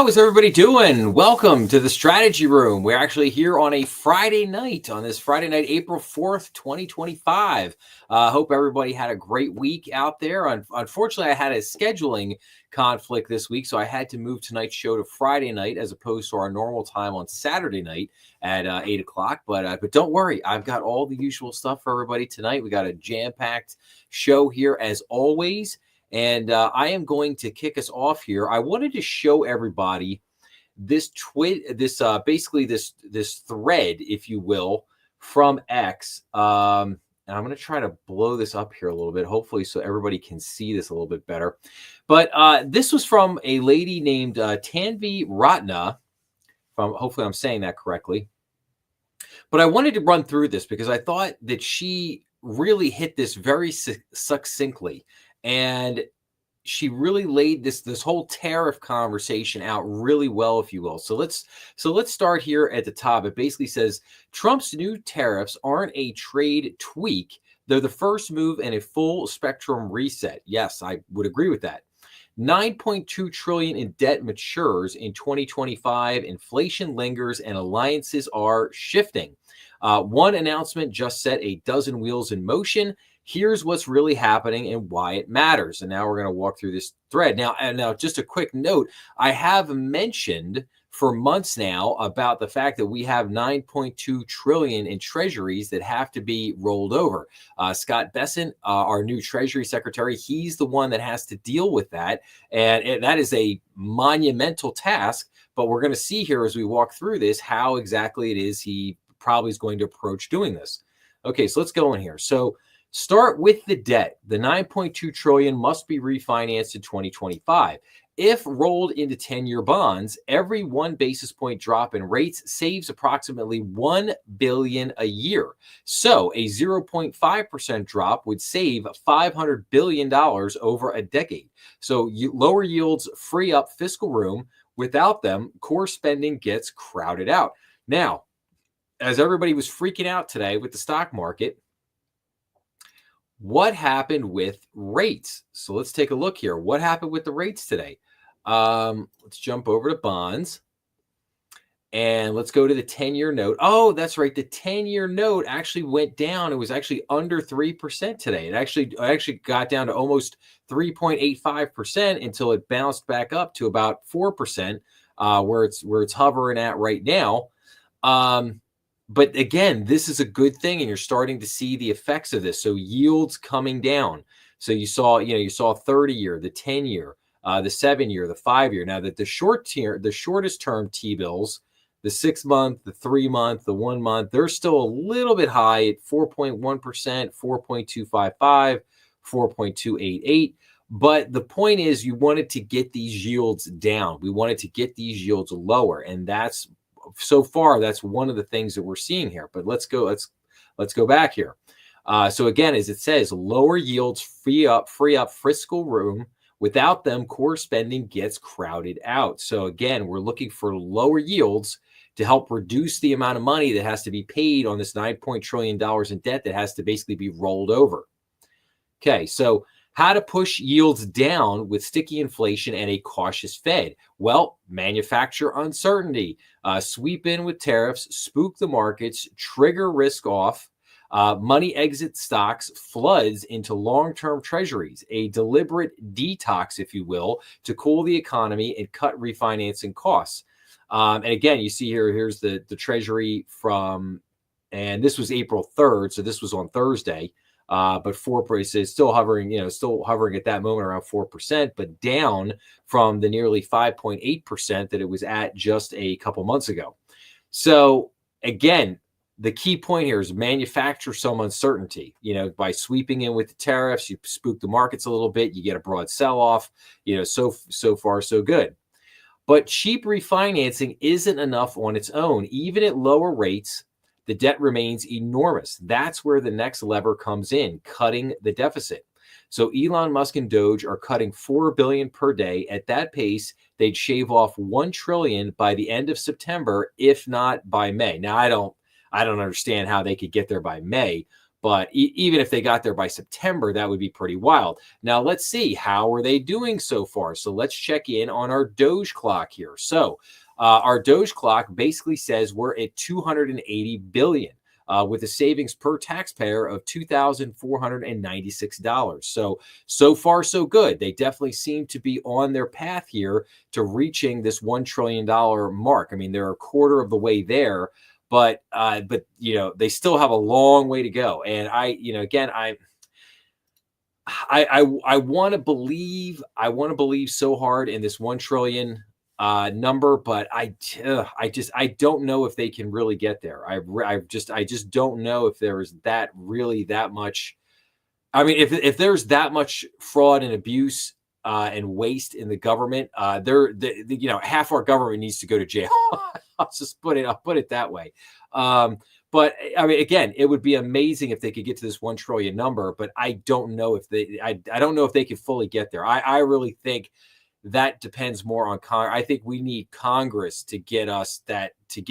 How is everybody doing? Welcome to the Strategy Room. We're actually here on a Friday night, April 4th, 2025. Hope everybody had a great week out there. Unfortunately, I had a scheduling conflict this week, so I had to move tonight's show to Friday night as opposed to our normal time on Saturday night at 8 o'clock. But don't worry, I've got all the usual stuff for everybody tonight. We got a jam-packed show here as always. And I am going to kick us off here. I wanted to show everybody this basically this thread, if you will, from X. And I'm going to try to blow this up here a little bit, hopefully, so everybody can see this a little bit better. But this was from a lady named Tanvi Ratna. Hopefully, I'm saying that correctly. But I wanted to run through this because I thought that she really hit this very succinctly. And she really laid this whole tariff conversation out really well, if you will. So let's start here at the top. It basically says Trump's new tariffs aren't a trade tweak. They're the first move in a full spectrum reset. Yes, I would agree with that. 9.2 trillion in debt matures in 2025. Inflation lingers and alliances are shifting. One announcement just set a dozen wheels in motion. Here's what's really happening and why it matters. And now we're going to walk through this thread. Now, just a quick note. I have mentioned for months now about the fact that we have 9.2 trillion in treasuries that have to be rolled over. Scott Bessent, our new Treasury Secretary, he's the one that has to deal with that. And that is a monumental task. But we're going to see here as we walk through this how exactly it is he probably is going to approach doing this. Okay, so let's go in here. So start with the debt. The 9.2 trillion must be refinanced in 2025. If rolled into 10-year bonds, every 1 basis point drop in rates saves approximately $1 billion a year. So a 0.5% drop would save $500 billion over a decade. So lower yields free up fiscal room. Without them, core spending gets crowded out. Now, as everybody was freaking out today with the stock market, what happened with rates? So let's take a look here. What happened with the rates today? Let's jump over to bonds and let's go to the 10-year note. Oh, that's right. The 10-year note actually went down. It was actually under 3% today. It actually got down to almost 3.85% until it bounced back up to about 4%, where it's hovering at right now. But again, this is a good thing, and you're starting to see the effects of this. So yields coming down. So you saw 30-year, the 10-year, the 7-year, the 5-year. Now that the shortest term T-bills, the 6-month, the 3-month, the 1 month, they're still a little bit high at 4.1%, 4.255, 4.288. But the point is, you wanted to get these yields down. We wanted to get these yields lower, and so far, that's one of the things that we're seeing here. But let's go back here. So again, as it says, lower yields free up fiscal room. Without them, core spending gets crowded out. So again, we're looking for lower yields to help reduce the amount of money that has to be paid on this $9 trillion in debt that has to basically be rolled over. Okay, so how to push yields down with sticky inflation and a cautious Fed? Well, manufacture uncertainty, sweep in with tariffs, spook the markets, trigger risk off, money exit stocks, floods into long-term treasuries, a deliberate detox, if you will, to cool the economy and cut refinancing costs. And again, you see here's the treasury from, and this was April 3rd, so this was on Thursday. But 4% is still hovering at that moment around 4%, but down from the nearly 5.8% that it was at just a couple months ago. So again, the key point here is manufacture some uncertainty. By sweeping in with the tariffs, you spook the markets a little bit, you get a broad sell-off. So far so good. But cheap refinancing isn't enough on its own. Even at lower rates, the debt remains enormous. That's where the next lever comes in, cutting the deficit. So Elon Musk and Doge are cutting $4 billion per day. At that pace, they'd shave off $1 trillion by the end of September, if not by May. Now, I don't understand how they could get there by May, But even if they got there by September, that would be pretty wild. Now, let's see. How are they doing so far? So let's check in on our Doge clock here. So our Doge clock basically says we're at 280 billion. With a savings per taxpayer of $2,496. So far, so good. They definitely seem to be on their path here to reaching this $1 trillion mark. I mean, they're a quarter of the way there, but they still have a long way to go. And I want to believe so hard in this 1 trillion number, but I don't know if they can really get there. I just don't know if there is that much. I mean, if there's that much fraud and abuse and waste in the government, half our government needs to go to jail. I'll put it that way. But I mean, again, it would be amazing if they could get to this 1 trillion number, but I don't know if I don't know if they can fully get there. I really think that depends more on Congress. I think we need Congress to get us that to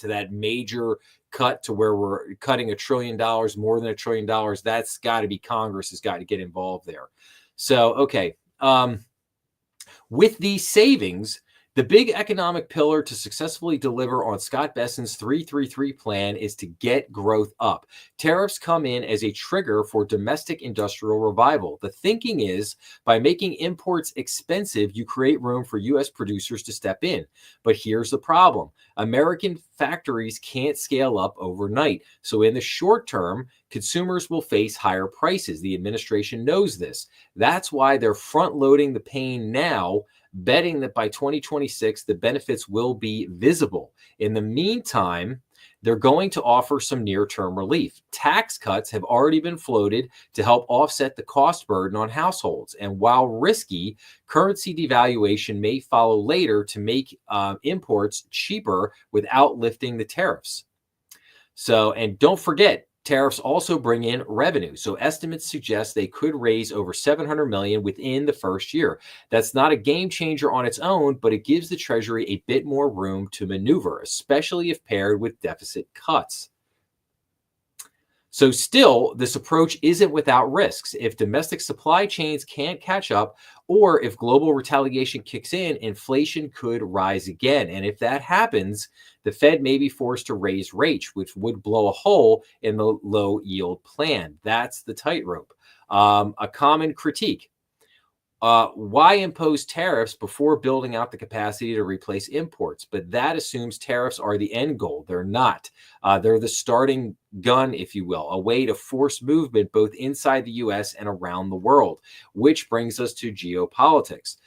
that major cut to where we're cutting $1 trillion, more than $1 trillion. That's got to be Congress has got to get involved there. So, okay. With these savings, the big economic pillar to successfully deliver on Scott Bessent's 3-3-3 plan is to get growth up. Tariffs come in as a trigger for domestic industrial revival. The thinking is by making imports expensive, you create room for U.S. producers to step in. But here's the problem. American factories can't scale up overnight. So in the short term, consumers will face higher prices. The administration knows this. That's why they're front loading the pain now, betting that by 2026, the benefits will be visible. In the meantime, they're going to offer some near-term relief. Tax cuts have already been floated to help offset the cost burden on households. And while risky, currency devaluation may follow later to make imports cheaper without lifting the tariffs. So, and don't forget, tariffs also bring in revenue. So estimates suggest they could raise over $700 million within the first year. That's not a game changer on its own, but it gives the Treasury a bit more room to maneuver, especially if paired with deficit cuts. So still, this approach isn't without risks. If domestic supply chains can't catch up, or if global retaliation kicks in, inflation could rise again. And if that happens, the Fed may be forced to raise rates, which would blow a hole in the low yield plan. That's the tightrope. A common critique. Why impose tariffs before building out the capacity to replace imports? But that assumes tariffs are the end goal. They're not. They're the starting gun, if you will, a way to force movement both inside the U.S. and around the world, which brings us to geopolitics.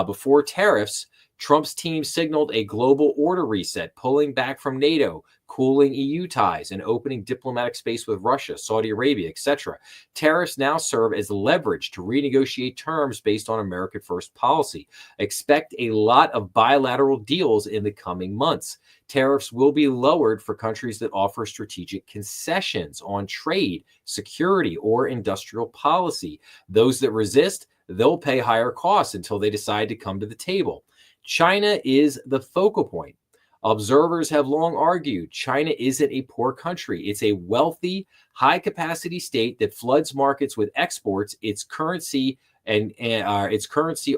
Before tariffs, Trump's team signaled a global order reset, pulling back from NATO, cooling EU ties, and opening diplomatic space with Russia, Saudi Arabia, etc. Tariffs now serve as leverage to renegotiate terms based on America First policy. Expect a lot of bilateral deals in the coming months. Tariffs will be lowered for countries that offer strategic concessions on trade, security, or industrial policy. Those that resist, they'll pay higher costs until they decide to come to the table. China is the focal point. Observers have long argued China isn't a poor country. It's a wealthy, high-capacity state that floods markets with exports, its currency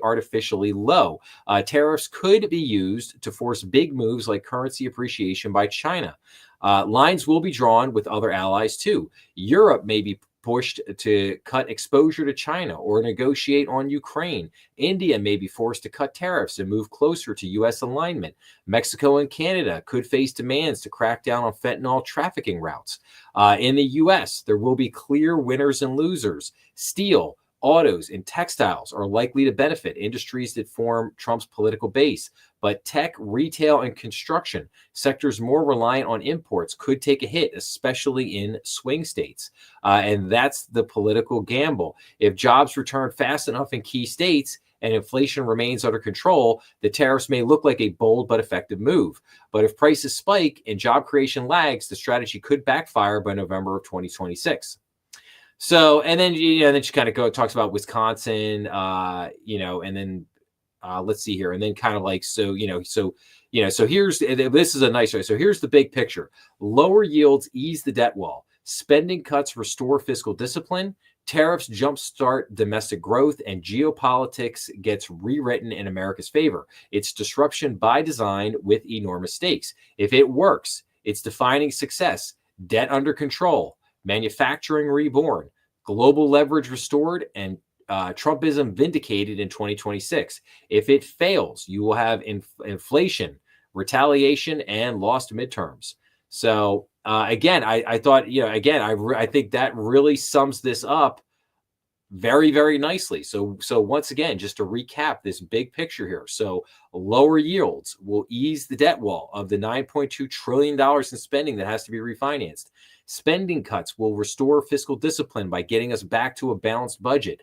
artificially low. Tariffs could be used to force big moves like currency appreciation by China. Lines will be drawn with other allies too. Europe may be pushed to cut exposure to China or negotiate on Ukraine. India may be forced to cut tariffs and move closer to U.S. alignment. Mexico and Canada could face demands to crack down on fentanyl trafficking routes. In the U.S., there will be clear winners and losers. Steel, autos, and textiles are likely to benefit, industries that form Trump's political base. But tech, retail, and construction, sectors more reliant on imports, could take a hit, especially in swing states. And that's the political gamble. If jobs return fast enough in key states and inflation remains under control, the tariffs may look like a bold but effective move. But if prices spike and job creation lags, the strategy could backfire by November of 2026. So, and then then she kind of talks about Wisconsin, and then let's see here, and then kind of like so here's this is a nice way. So here's the big picture: lower yields ease the debt wall. Spending cuts restore fiscal discipline. Tariffs jumpstart domestic growth, and geopolitics gets rewritten in America's favor. It's disruption by design with enormous stakes. If it works, it's defining success, debt under control, manufacturing reborn, global leverage restored, and Trumpism vindicated in 2026. If it fails, you will have inflation, retaliation, and lost midterms. So again, I thought, I think that really sums this up very, very nicely. So once again, just to recap this big picture here. So lower yields will ease the debt wall of the $9.2 trillion in spending that has to be refinanced. Spending cuts will restore fiscal discipline by getting us back to a balanced budget.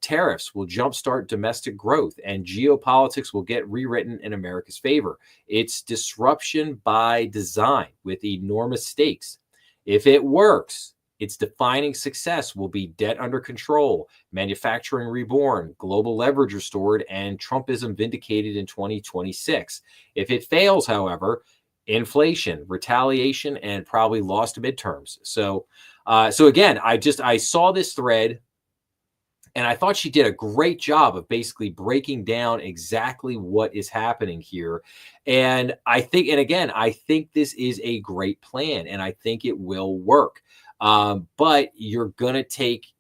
Tariffs will jumpstart domestic growth, and geopolitics will get rewritten in America's favor. It's disruption by design with enormous stakes. If it works, its defining success will be debt under control, manufacturing reborn, global leverage restored, and Trumpism vindicated in 2026. If it fails, however, inflation, retaliation, and probably lost midterms. So again, I saw this thread, and I thought she did a great job of basically breaking down exactly what is happening here. And I think this is a great plan, and I think it will work. But you're gonna take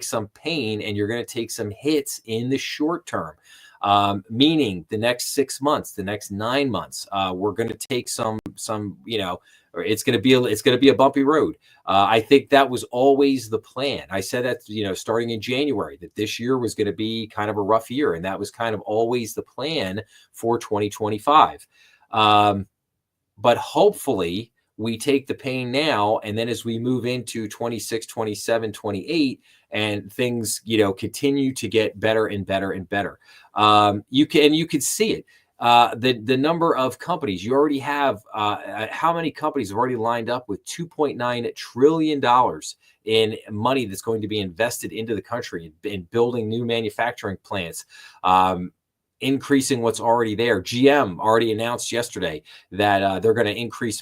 some pain, and you're gonna take some hits in the short term. Meaning the next 6 months, the next 9 months, we're going to take some, or it's going to be a bumpy road. I think that was always the plan. I said that, starting in January, that this year was going to be kind of a rough year. And that was kind of always the plan for 2025. But hopefully we take the pain now, and then as we move into 26, 27, 28, and things, continue to get better and better and better. You can see it. The number of companies you already have, how many companies have already lined up with $2.9 trillion in money that's going to be invested into the country in building new manufacturing plants, increasing what's already there. GM already announced yesterday that they're going to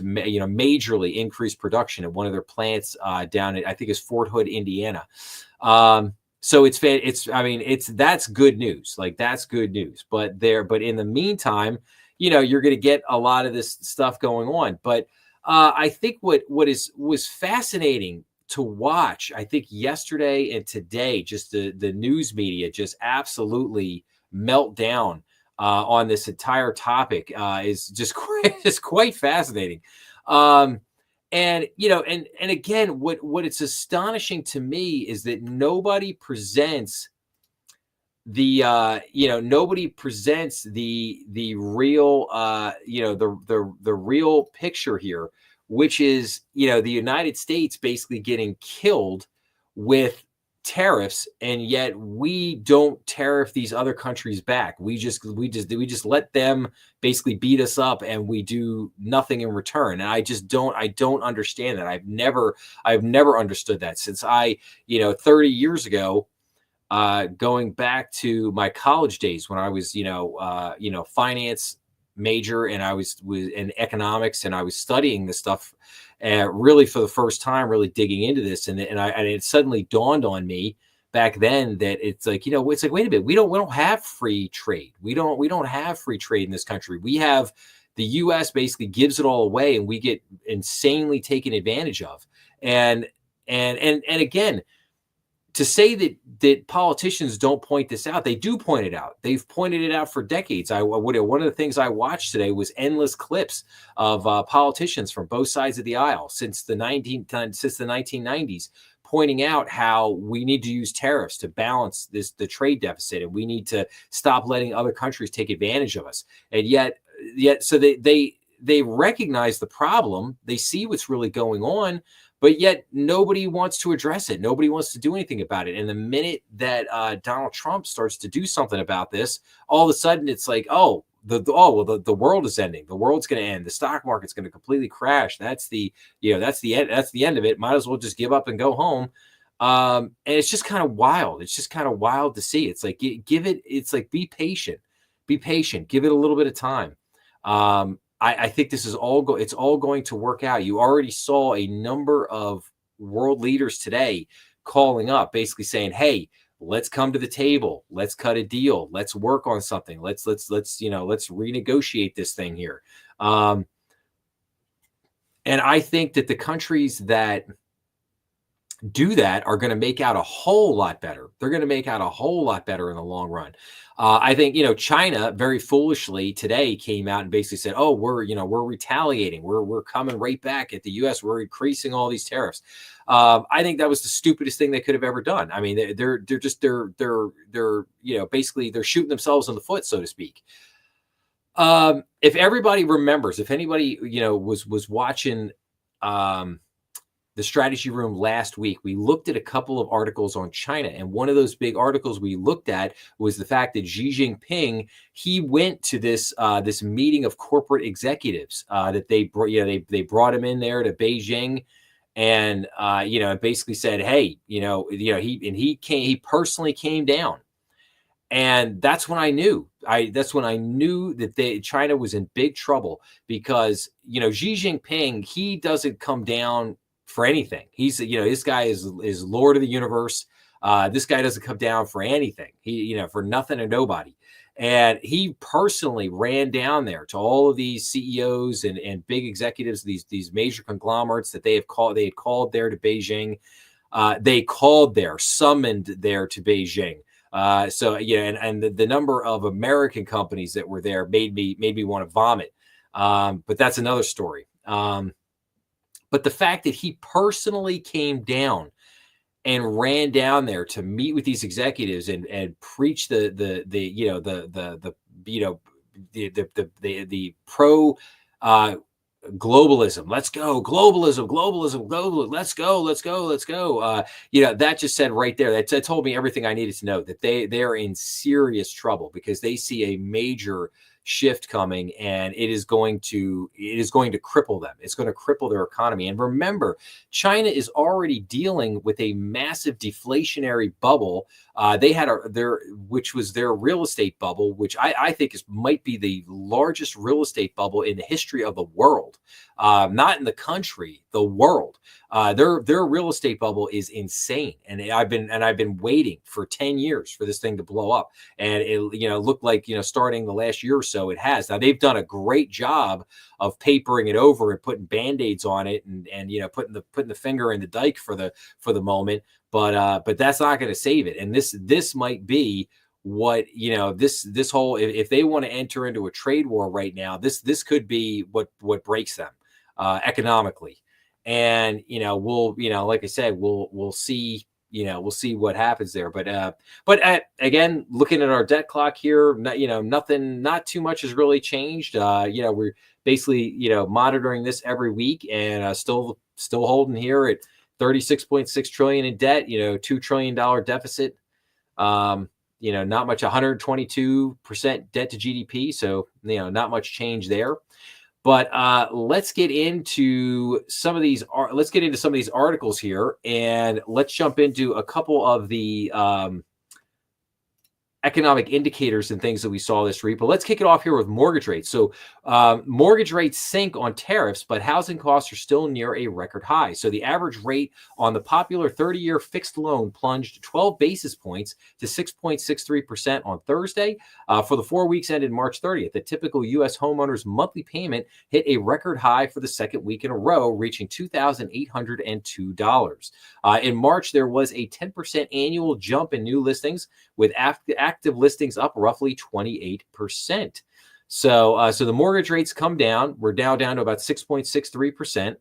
majorly increase production at one of their plants down at, I think it's Fort Hood, Indiana. So that's good news. Like, that's good news. But in the meantime, you're going to get a lot of this stuff going on. But I think what was fascinating to watch, I think yesterday and today, just the news media just absolutely melt down on this entire topic is just quite fascinating. And again, what it's astonishing to me is that nobody presents the real the real picture here, which is the United States basically getting killed with tariffs, and yet we don't tariff these other countries back. We just let them basically beat us up, and we do nothing in return. And I don't understand that. I've never understood that since 30 years ago, going back to my college days when I was finance major, and I was in economics, and I was studying this stuff really for the first time, really digging into this, and it suddenly dawned on me back then that it's like, wait a minute, we don't have free trade. We don't have free trade in this country. We have the U.S. basically gives it all away, and we get insanely taken advantage of. And again, to say that politicians don't point this out, they do point it out. They've pointed it out for decades. One of the things I watched today was endless clips of politicians from both sides of the aisle since the 1990s, pointing out how we need to use tariffs to balance the trade deficit, and we need to stop letting other countries take advantage of us. And yet, so they recognize the problem. They see what's really going on. But yet nobody wants to address it. Nobody wants to do anything about it. And the minute that Donald Trump starts to do something about this, all of a sudden it's like, the world is ending. The world's going to end. The stock market's going to completely crash. That's the end. That's the end of it. Might as well just give up and go home. And it's just kind of wild. It's just kind of wild to see. It's like, it's like, be patient. Be patient. Give it a little bit of time. I think this is it's all going to work out. You already saw a number of world leaders today calling up, basically saying, "Hey, let's come to the table. Let's cut a deal. Let's work on something. Let's let's renegotiate this thing here." Um, and I think that the countries that do that are going to make out a whole lot better. They're going to make out a whole lot better in the long run. I think, China very foolishly today came out and basically said, "Oh, we're retaliating. We're coming right back at the U.S. We're increasing all these tariffs." I think that was the stupidest thing they could have ever done. I mean, basically they're shooting themselves in the foot, so to speak. If everybody remembers, if anybody was watching the strategy room last week, we looked at a couple of articles on China, and one of those big articles we looked at was the fact that Xi Jinping, he went to this meeting of corporate executives that they brought him in there to Beijing, and basically said, "Hey, he personally came down." And that's when I knew. That China was in big trouble, because Xi Jinping, he doesn't come down for anything. He's this guy is Lord of the universe. This guy doesn't come down for anything. He for nothing or nobody. And he personally ran down there to all of these CEOs and big executives, these major conglomerates that they had called there to Beijing. Summoned there to Beijing. And the number of American companies that were there made me want to vomit. But that's another story. But the fact that he personally came down and ran down there to meet with these executives and preach the pro globalism. Let's go globalism. Let's go. That just said right there. That told me everything I needed to know, that they're in serious trouble, because they see a major shift coming, and it is going to cripple them. It's going to cripple their economy. And remember, China is already dealing with a massive deflationary bubble. They had which was their real estate bubble, which I think might be the largest real estate bubble in the history of the world. Not in the country, the world. Their real estate bubble is insane, and I've been waiting for 10 years for this thing to blow up, and it looked like starting the last year or so it has. Now they've done a great job of papering it over and putting band-aids on it, and putting the finger in the dike for the moment, but that's not going to save it. And this might be what this whole, if they want to enter into a trade war right now, this could be what breaks them economically. And we'll like I said, we'll see what happens there. But again, looking at our debt clock here, not too much has really changed. We're basically monitoring this every week, and still holding here at 36.6 trillion in debt. $2 trillion deficit. Not much, 122% debt to GDP. So not much change there. But let's get into some of these. Articles here, and let's jump into a couple of the economic indicators and things that we saw this week. But let's kick it off here with mortgage rates. So mortgage rates sink on tariffs, but housing costs are still near a record high. So the average rate on the popular 30-year fixed loan plunged 12 basis points to 6.63% on Thursday. For the 4 weeks ended March 30th, the typical U.S. homeowner's monthly payment hit a record high for the second week in a row, reaching $2,802. In March, there was a 10% annual jump in new listings, with active listings up roughly 28%. So the mortgage rates come down. We're now down to about 6.63%.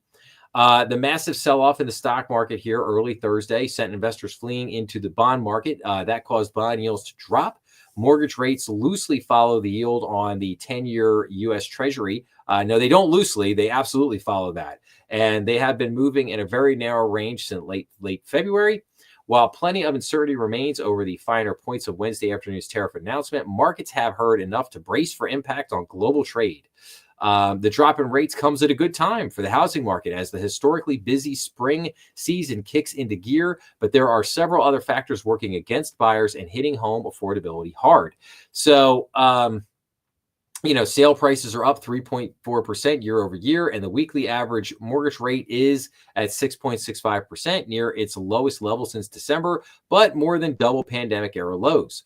The massive sell-off in the stock market here early Thursday sent investors fleeing into the bond market. That caused bond yields to drop. Mortgage rates loosely follow the yield on the 10-year U.S. Treasury. No, they don't loosely. They absolutely follow that. And they have been moving in a very narrow range since late February. While plenty of uncertainty remains over the finer points of Wednesday afternoon's tariff announcement, markets have heard enough to brace for impact on global trade. The drop in rates comes at a good time for the housing market, as the historically busy spring season kicks into gear, but there are several other factors working against buyers and hitting home affordability hard. So Sale prices are up 3.4% year over year, and the weekly average mortgage rate is at 6.65%, near its lowest level since December, but more than double pandemic era lows.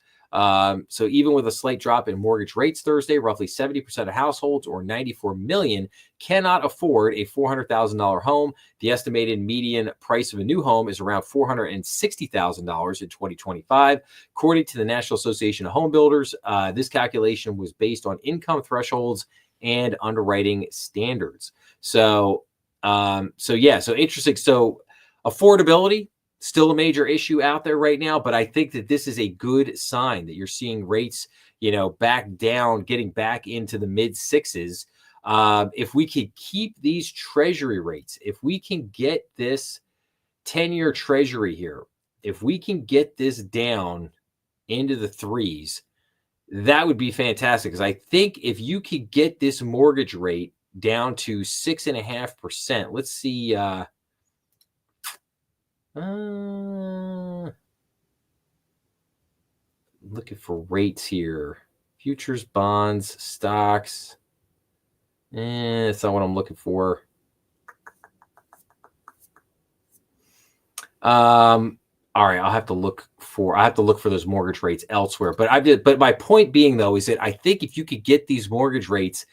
So even with a slight drop in mortgage rates Thursday, roughly 70% of households, or 94 million, cannot afford a $400,000 home. The estimated median price of a new home is around $460,000 in 2025. According to the National Association of Home Builders, this calculation was based on income thresholds and underwriting standards. So interesting. So affordability, still a major issue out there right now, but I think that this is a good sign that you're seeing rates, back down, getting back into the mid sixes. If we could keep these treasury rates, if we can get this 10-year treasury here, if we can get this down into the threes, that would be fantastic. Because I think if you could get this mortgage rate down to 6.5%, let's see. Looking for rates here. Futures, bonds, stocks. That's not what I'm looking for. All right, I have to look for those mortgage rates elsewhere. But my point being, though, is that I think if you could get these mortgage rates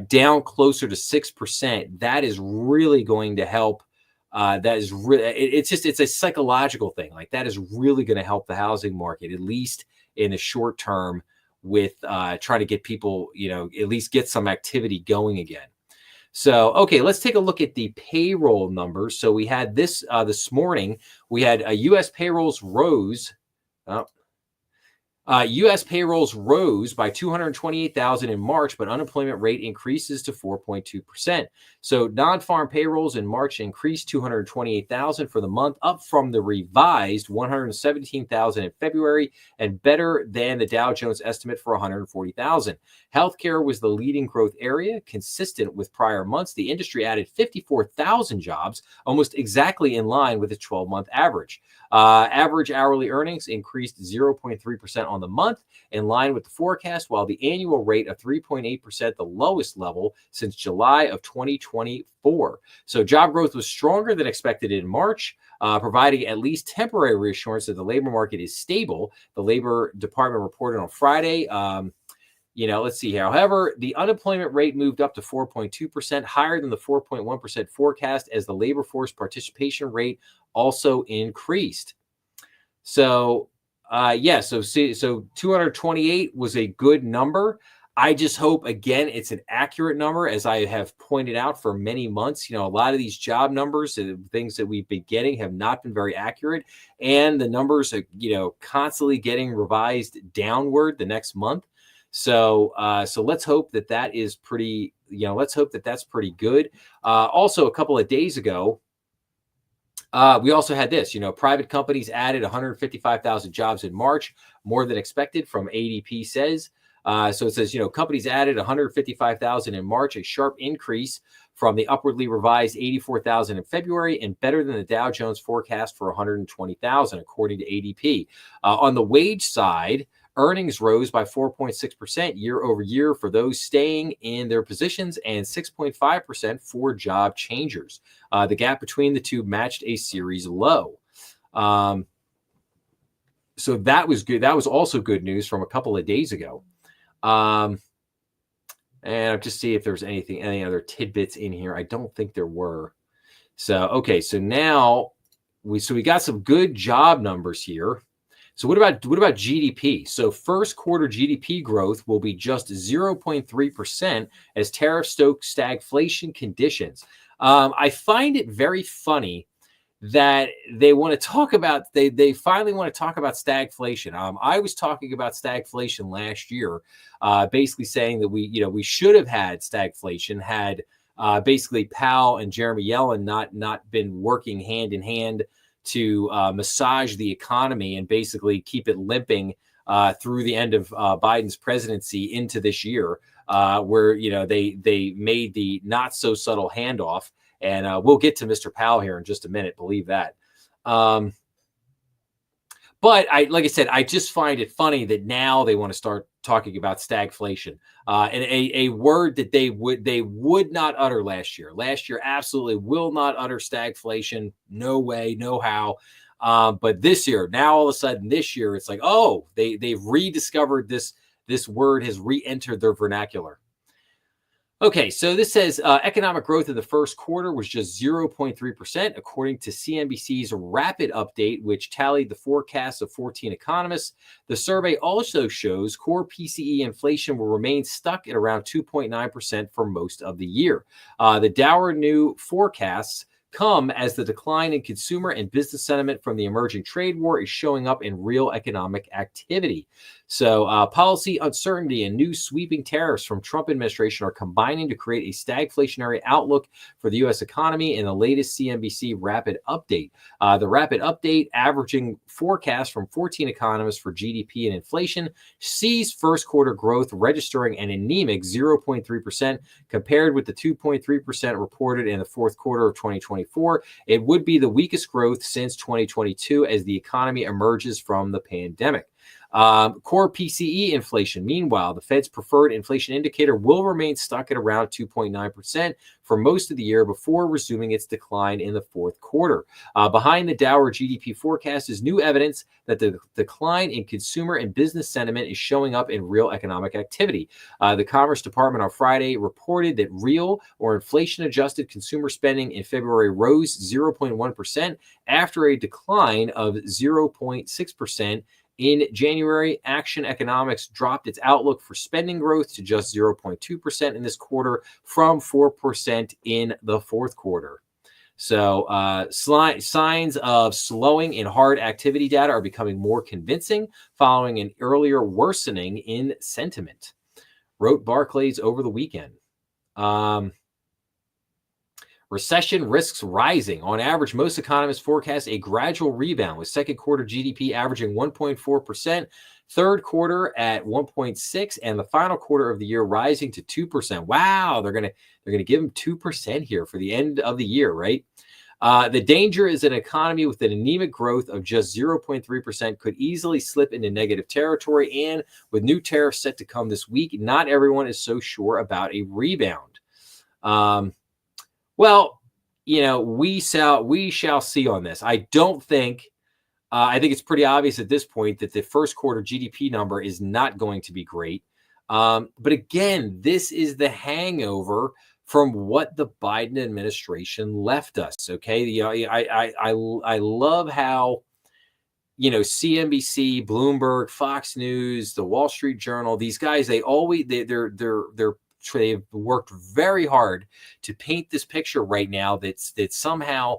down closer to 6%, that is really going to help. That is really, it's a psychological thing. Like, that is really going to help the housing market, at least in the short term, with trying to get people, at least get some activity going again. So, okay, let's take a look at the payroll numbers. So we had this morning. We had U.S. payrolls rose. U.S. payrolls rose by 228,000 in March, but unemployment rate increases to 4.2%. So non-farm payrolls in March increased 228,000 for the month, up from the revised 117,000 in February, and better than the Dow Jones estimate for 140,000. Healthcare was the leading growth area, consistent with prior months. The industry added 54,000 jobs, almost exactly in line with its 12-month average. Average hourly earnings increased 0.3% on the month, in line with the forecast, while the annual rate of 3.8%, the lowest level since July of 2024. So job growth was stronger than expected in March, providing at least temporary reassurance that the labor market is stable. The Labor Department reported on Friday. Let's see here. However, the unemployment rate moved up to 4.2%, higher than the 4.1% forecast, as the labor force participation rate also increased. So, so 228 was a good number. I just hope, again, it's an accurate number, as I have pointed out for many months. A lot of these job numbers and things that we've been getting have not been very accurate, and the numbers are, constantly getting revised downward the next month. So let's hope that is pretty. Let's hope that that's pretty good. Also, a couple of days ago, we also had this. Private companies added 155,000 jobs in March, more than expected, from ADP says. So it says, companies added 155,000 in March, a sharp increase from the upwardly revised 84,000 in February, and better than the Dow Jones forecast for 120,000, according to ADP. On the wage side, earnings rose by 4.6% year over year for those staying in their positions, and 6.5% for job changers. The gap between the two matched a series low. So that was good. That was also good news from a couple of days ago. And I'll just see if there's any other tidbits in here. I don't think there were. So, okay. So now we got some good job numbers here. So what about GDP? So first quarter GDP growth will be just 0.3% as tariffs stoke stagflation conditions. I find it very funny that they want to talk about, they finally want to talk about stagflation. I was talking about stagflation last year, basically saying that we should have had stagflation had basically Powell and Jeremy Yellen not been working hand in hand to massage the economy and basically keep it limping through the end of Biden's presidency into this year, where they made the not so subtle handoff. And we'll get to Mr. Powell here in just a minute, believe that. But But like I said, I just find it funny that now they want to start talking about stagflation, and a word that they would not utter last year. Last year, absolutely will not utter stagflation. No way, no how. But this year, now all of a sudden, this year, it's like, oh, they've rediscovered this word has re-entered their vernacular. Okay, so this says economic growth in the first quarter was just 0.3%, according to CNBC's rapid update, which tallied the forecasts of 14 economists. The survey also shows core PCE inflation will remain stuck at around 2.9% for most of the year. The dour new forecasts come as the decline in consumer and business sentiment from the emerging trade war is showing up in real economic activity. So policy uncertainty and new sweeping tariffs from Trump administration are combining to create a stagflationary outlook for the U.S. economy in the latest CNBC rapid update. The rapid update, averaging forecast from 14 economists for GDP and inflation, sees first quarter growth registering an anemic 0.3% compared with the 2.3% reported in the fourth quarter of 2024. It would be the weakest growth since 2022 as the economy emerges from the pandemic. Core PCE inflation. Meanwhile, the Fed's preferred inflation indicator will remain stuck at around 2.9% for most of the year before resuming its decline in the fourth quarter. Behind the dour GDP forecast is new evidence that the decline in consumer and business sentiment is showing up in real economic activity. The Commerce Department on Friday reported that real or inflation-adjusted consumer spending in February rose 0.1% after a decline of 0.6%. In January, Action Economics dropped its outlook for spending growth to just 0.2% in this quarter from 4% in the fourth quarter. So signs of slowing in hard activity data are becoming more convincing following an earlier worsening in sentiment, wrote Barclays over the weekend. Recession risks rising. On average, most economists forecast a gradual rebound, with second quarter GDP averaging 1.4%, third quarter at 1.6%, and the final quarter of the year rising to 2%. Wow, they're gonna give them 2% here for the end of the year, right? The danger is an economy with an anemic growth of just 0.3% could easily slip into negative territory, and with new tariffs set to come this week, not everyone is so sure about a rebound. Well, we shall see on this. I don't think, I think it's pretty obvious at this point that the first quarter GDP number is not going to be great. But again, this is the hangover from what the Biden administration left us. Okay. I love how, CNBC, Bloomberg, Fox News, the Wall Street Journal, these guys, they've worked very hard to paint this picture right now that somehow,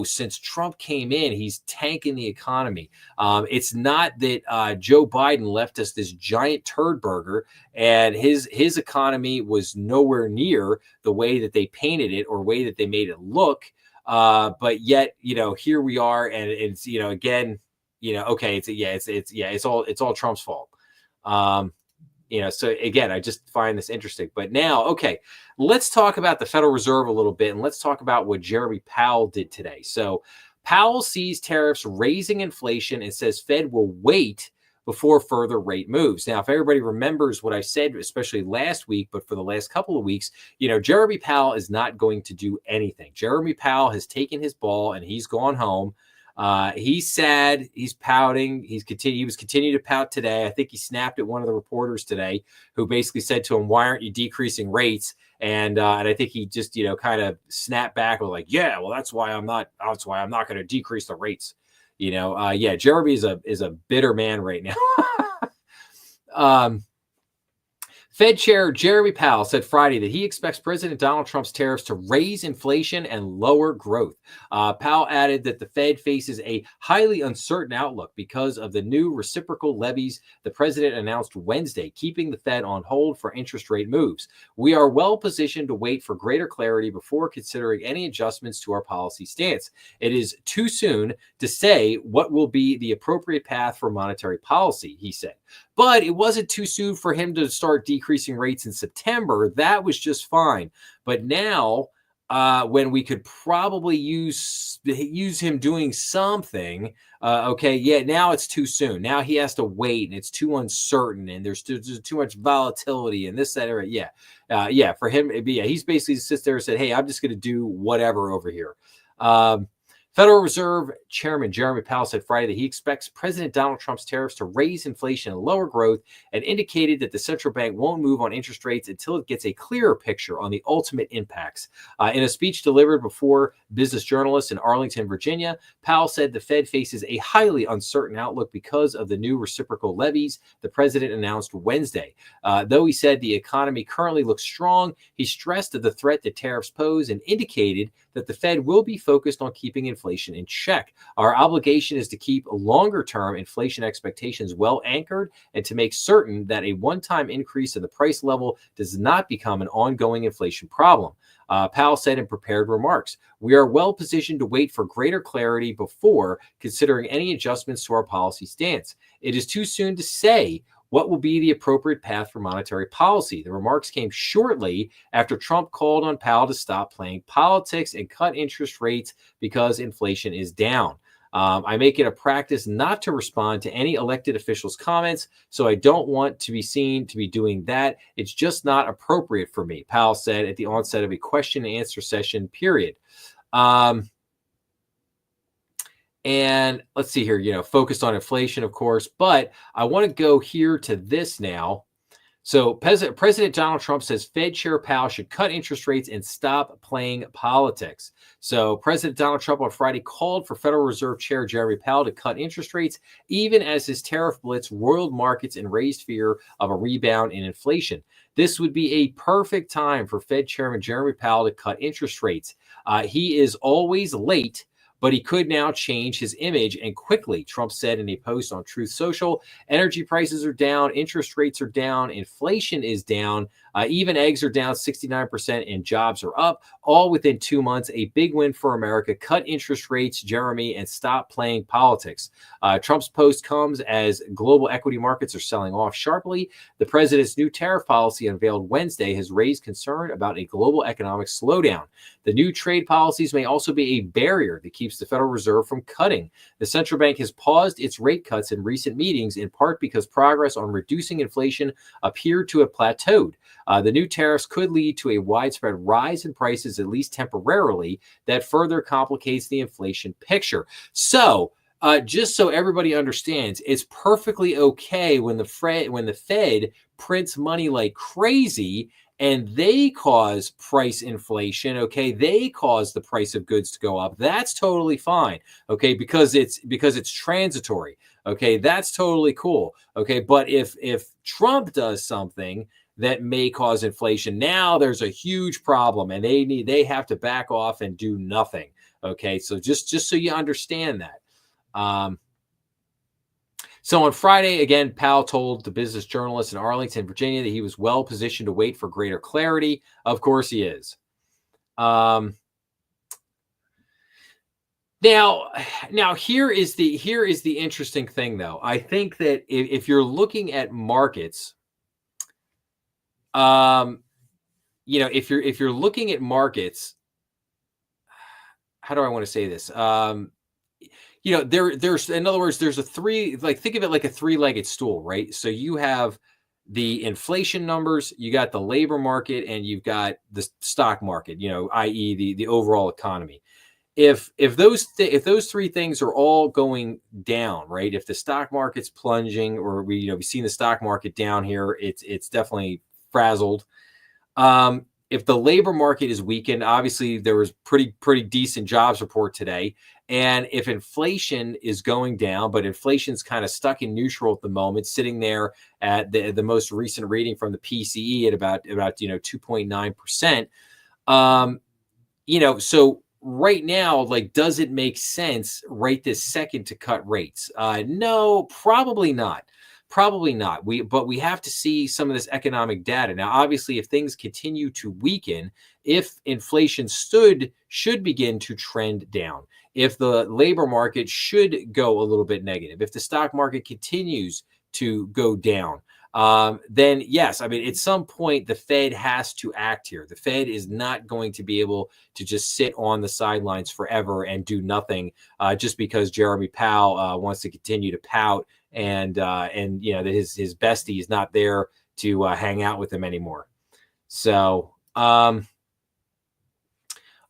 since Trump came in, he's tanking the economy. It's not that Joe Biden left us this giant turd burger and his economy was nowhere near the way that they painted it or way that they made it look. But yet, here we are, and it's, again, okay, it's all Trump's fault. So again, I just find this interesting. But now, okay, let's talk about the Federal Reserve a little bit, and let's talk about what Jeremy Powell did today. So Powell sees tariffs raising inflation and says Fed will wait before further rate moves. Now, if everybody remembers what I said, especially last week, but for the last couple of weeks, Jeremy Powell is not going to do anything. Jeremy Powell has taken his ball and he's gone home. He's sad. He's pouting. He was continuing to pout today. I think he snapped at one of the reporters today, who basically said to him, "Why aren't you decreasing rates?" And I think he just kind of snapped back with like, "Yeah, well, that's why I'm not going to decrease the rates." Jeremy is a bitter man right now. Fed Chair Jeremy Powell said Friday that he expects President Donald Trump's tariffs to raise inflation and lower growth. Powell added that the Fed faces a highly uncertain outlook because of the new reciprocal levies the president announced Wednesday, keeping the Fed on hold for interest rate moves. "We are well positioned to wait for greater clarity before considering any adjustments to our policy stance. It is too soon to say what will be the appropriate path for monetary policy," he said. But it wasn't too soon for him to start decreasing rates in September. That was just fine. But now when we could probably use him doing something. Okay, yeah, now it's too soon. Now he has to wait, and it's too uncertain, and there's too much volatility, and this, that, or yeah, yeah. For him, yeah, he's basically sits there and said, "Hey, I'm just going to do whatever over here." Um, Federal Reserve Chairman Jeremy Powell said Friday that he expects President Donald Trump's tariffs to raise inflation and lower growth, and indicated that the central bank won't move on interest rates until it gets a clearer picture on the ultimate impacts. In a speech delivered before business journalists in Arlington, Virginia, Powell said the Fed faces a highly uncertain outlook because of the new reciprocal levies the president announced Wednesday. Though he said the economy currently looks strong, he stressed the threat that tariffs pose and indicated that the Fed will be focused on keeping inflation in check. Our obligation is to keep longer-term inflation expectations well anchored and to make certain that a one-time increase in the price level does not become an ongoing inflation problem. Powell said in prepared remarks, "We are well positioned to wait for greater clarity before considering any adjustments to our policy stance. It is too soon to say what will be the appropriate path for monetary policy." The remarks came shortly after Trump called on Powell to stop playing politics and cut interest rates because inflation is down. "I make it a practice not to respond to any elected officials' comments, so I don't want to be seen to be doing that. It's just not appropriate for me," Powell said at the onset of a question and answer session period. And let's see here, focused on inflation, of course, but I want to go here to this now. So President Donald Trump says Fed Chair Powell should cut interest rates and stop playing politics. So President Donald Trump on Friday called for Federal Reserve Chair Jeremy Powell to cut interest rates, even as his tariff blitz roiled markets and raised fear of a rebound in inflation. This would be a perfect time for Fed Chairman Jeremy Powell to cut interest rates. He is always late, but he could now change his image, and quickly, Trump said in a post on Truth Social. Energy prices are down, interest rates are down, inflation is down, even eggs are down 69%, and jobs are up, all within 2 months. A big win for America. Cut interest rates, Jeremy, and stop playing politics. Trump's post comes as global equity markets are selling off sharply. The president's new tariff policy unveiled Wednesday has raised concern about a global economic slowdown. The new trade policies may also be a barrier that keeps the Federal Reserve from cutting. The central bank has paused its rate cuts in recent meetings, in part because progress on reducing inflation appeared to have plateaued. The new tariffs could lead to a widespread rise in prices, at least temporarily, that further complicates the inflation picture. So, just so everybody understands, it's perfectly okay when the Fed prints money like crazy and they cause price inflation. Okay, they cause the price of goods to go up. That's totally fine. Okay, because it's transitory. Okay, that's totally cool. Okay, but if Trump does something that may cause inflation, now there's a huge problem, and they have to back off and do nothing. Okay, so just so you understand that. So on Friday, again, Powell told the business journalists in Arlington, Virginia, that he was well positioned to wait for greater clarity. Of course he is. Now here is the interesting thing, though. I think that if you're looking at markets, if you're looking at markets, how do I want to say this? There's, in other words, there's think of it like a three-legged stool, right? So you have the inflation numbers, you got the labor market, and you've got the stock market, i.e. the overall economy. If those three things are all going down, right? If the stock market's plunging, or we've seen the stock market down here, it's definitely frazzled. If the labor market is weakened, obviously there was pretty decent jobs report today. And if inflation is going down, but inflation's kind of stuck in neutral at the moment, sitting there at the most recent reading from the PCE at about 2.9%. So right now, like, does it make sense right this second to cut rates? No, probably not. Probably not. But we have to see some of this economic data. Now, obviously, if things continue to weaken, if inflation should begin to trend down, if the labor market should go a little bit negative, if the stock market continues to go down, then yes, I mean, at some point, the Fed has to act here. The Fed is not going to be able to just sit on the sidelines forever and do nothing just because Jeremy Powell wants to continue to pout and that his bestie is not there to hang out with him anymore. So, all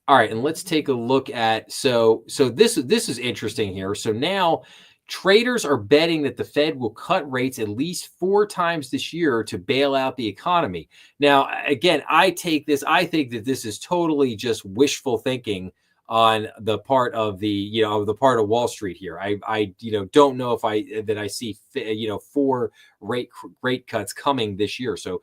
right, and let's take a look at this is interesting here. So now traders are betting that the Fed will cut rates at least 4 times this year to bail out the economy. Now, again, I think that this is totally just wishful thinking on the part of the part of Wall Street here. I don't know if I see 4 rate cuts coming this year. So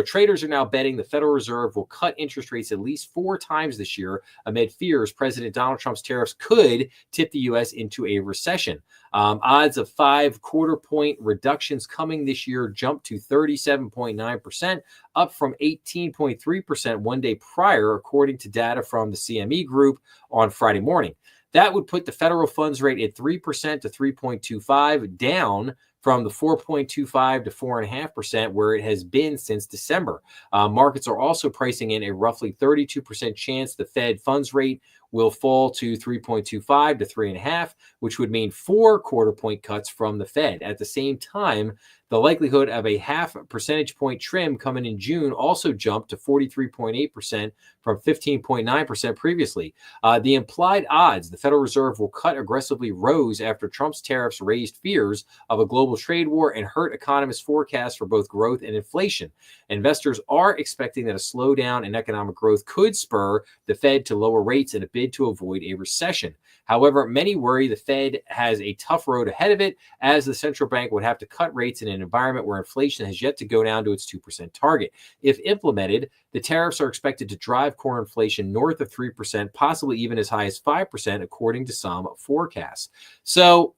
traders are now betting the Federal Reserve will cut interest rates at least 4 times this year amid fears President Donald Trump's tariffs could tip the U.S. into a recession. Odds of 5 quarter-point reductions coming this year jumped to 37.9%, up from 18.3% one day prior, according to data from the CME Group on Friday morning. That would put the federal funds rate at 3% to 3.25, down from the 4.25 to 4.5% where it has been since December. Markets are also pricing in a roughly 32% chance the Fed funds rate will fall to 3.25 to 3.5, which would mean 4 quarter-point cuts from the Fed. At the same time, the likelihood of a 0.5 percentage point trim coming in June also jumped to 43.8% from 15.9% previously. The implied odds the Federal Reserve will cut aggressively rose after Trump's tariffs raised fears of a global trade war and hurt economists' forecasts for both growth and inflation. Investors are expecting that a slowdown in economic growth could spur the Fed to lower rates in a bid to avoid a recession. However, many worry the Fed has a tough road ahead of it, as the central bank would have to cut rates in an environment where inflation has yet to go down to its 2% target. If implemented, the tariffs are expected to drive core inflation north of 3%, possibly even as high as 5%, according to some forecasts. So,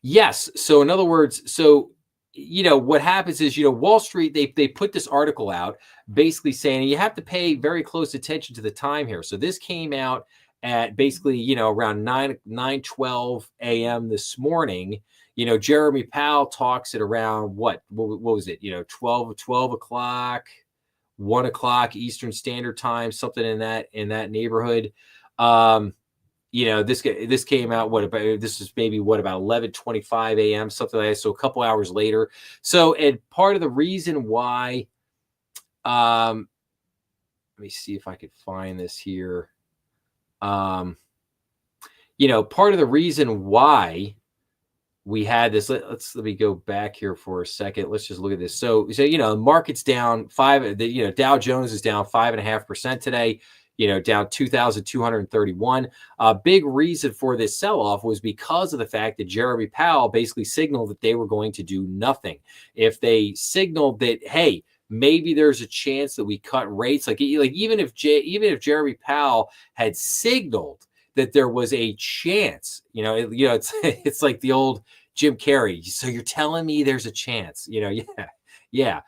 yes. So in other words, what happens is, Wall Street, they put this article out basically saying you have to pay very close attention to the time here. So this came out at basically, around 9:12 a.m. this morning. Jeremy Powell talks at around what was it? 12 o'clock, 1 o'clock Eastern Standard Time, something in that neighborhood. This came out this is maybe about 11:25 a.m., something like that. So a couple hours later. So, and part of the reason why, let me see if I could find this here. Part of the reason why we had this, let me go back here for a second. Let's just look at this. So market's down 5. Dow Jones is down 5.5% today. Down 2,231. A big reason for this sell-off was because of the fact that Jeremy Powell basically signaled that they were going to do nothing. If they signaled that, hey, maybe there's a chance that we cut rates, like even if Jeremy Powell had signaled that there was a chance, it's like the old Jim Carrey. So you're telling me there's a chance, yeah.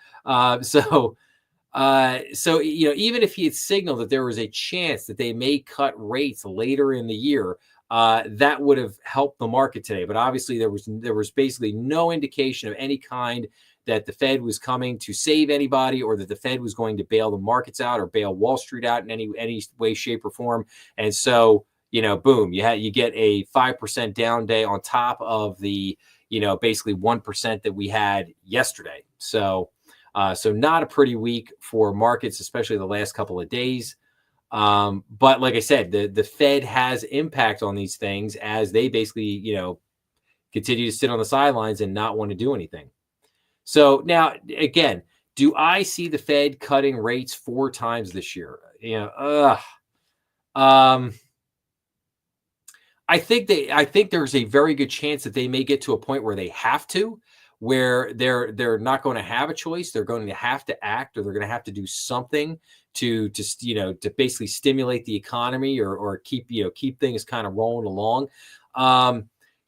Even if he had signaled that there was a chance that they may cut rates later in the year, that would have helped the market today. But obviously, there was basically no indication of any kind that the Fed was coming to save anybody, or that the Fed was going to bail the markets out or bail Wall Street out in any way, shape, or form. And so, boom, you get a 5% down day on top of the basically 1% that we had yesterday. So not a pretty week for markets, especially the last couple of days. But like I said, the Fed has impact on these things as they basically, continue to sit on the sidelines and not want to do anything. So now, again, do I see the Fed cutting rates 4 times this year? I think there's a very good chance that they may get to a point where they have to, where they're not going to have a choice. They're going to have to act, or they're going to have to do something to basically stimulate the economy or keep things kind of rolling along.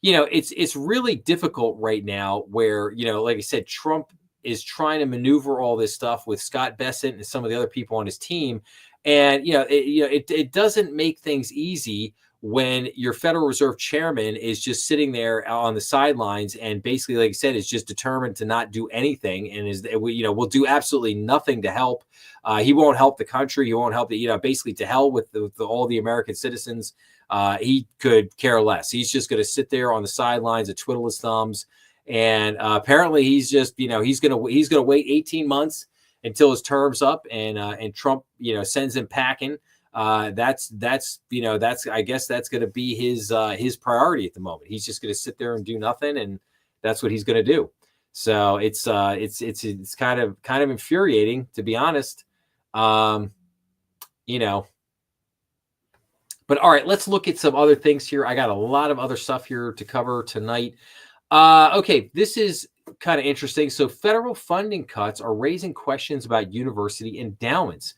It's really difficult right now where, like I said, Trump is trying to maneuver all this stuff with Scott Bessent and some of the other people on his team. And, it doesn't make things easy when your Federal Reserve chairman is just sitting there on the sidelines and basically, like I said, is just determined to not do anything and will do absolutely nothing to help. He won't help the country. He won't help basically to hell with all the American citizens. He could care less. He's just going to sit there on the sidelines and twiddle his thumbs. And apparently he's just, he's going to wait 18 months until his term's up and Trump, sends him packing. I guess that's going to be his priority at the moment. He's just going to sit there and do nothing, and that's what he's going to do. So it's kind of infuriating, to be honest. But all right, let's look at some other things here. I got a lot of other stuff here to cover tonight. Okay, this is kind of interesting. So federal funding cuts are raising questions about university endowments.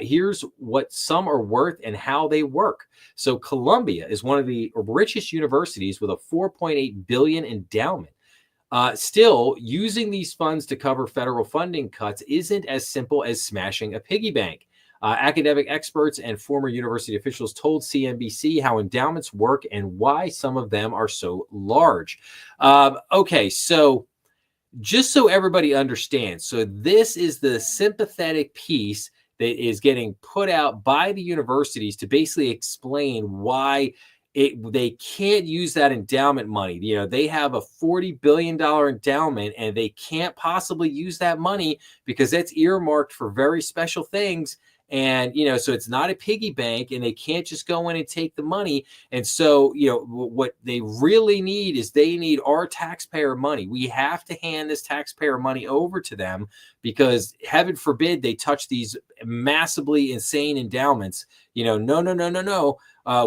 Here's what some are worth and how they work. So Columbia is one of the richest universities with a $4.8 billion endowment. Still, using these funds to cover federal funding cuts isn't as simple as smashing a piggy bank. Academic experts and former university officials told CNBC how endowments work and why some of them are so large. Okay, so just so everybody understands, so this is the sympathetic piece that is getting put out by the universities to basically explain why they can't use that endowment money. They have a $40 billion endowment and they can't possibly use that money because that's earmarked for very special things. And, so it's not a piggy bank and they can't just go in and take the money. And so, what they really need is they need our taxpayer money. We have to hand this taxpayer money over to them because heaven forbid they touch these massively insane endowments. No.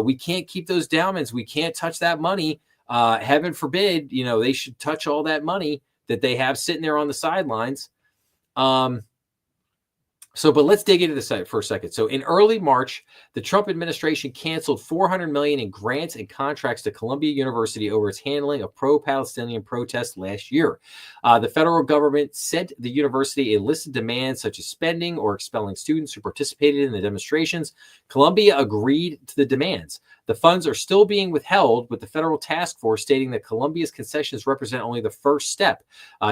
We can't keep those endowments. We can't touch that money. Heaven forbid, they should touch all that money that they have sitting there on the sidelines. But let's dig into this for a second. So in early March, the Trump administration canceled $400 million in grants and contracts to Columbia University over its handling of pro-Palestinian protests last year. The federal government sent the university a list of demands such as spending or expelling students who participated in the demonstrations. Columbia agreed to the demands. The funds are still being withheld, with the federal task force stating that Columbia's concessions represent only the first step.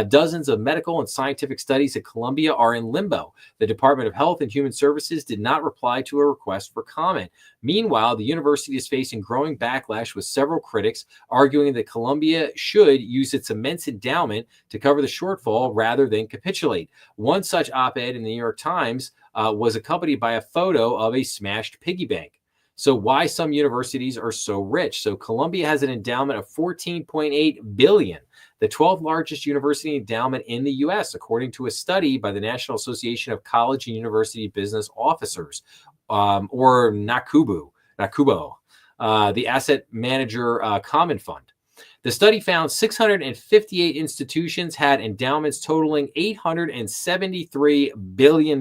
Dozens of medical and scientific studies at Columbia are in limbo. The Department of Health and Human Services did not reply to a request for comment. Meanwhile, the university is facing growing backlash, with several critics arguing that Columbia should use its immense endowment to cover the shortfall rather than capitulate. One such op-ed in the New York Times was accompanied by a photo of a smashed piggy bank. So why some universities are so rich? So Columbia has an endowment of $14.8 billion, the 12th largest university endowment in the U.S., according to a study by the National Association of College and University Business Officers, or NACUBO, the Asset Manager Common Fund. The study found 658 institutions had endowments totaling $873 billion.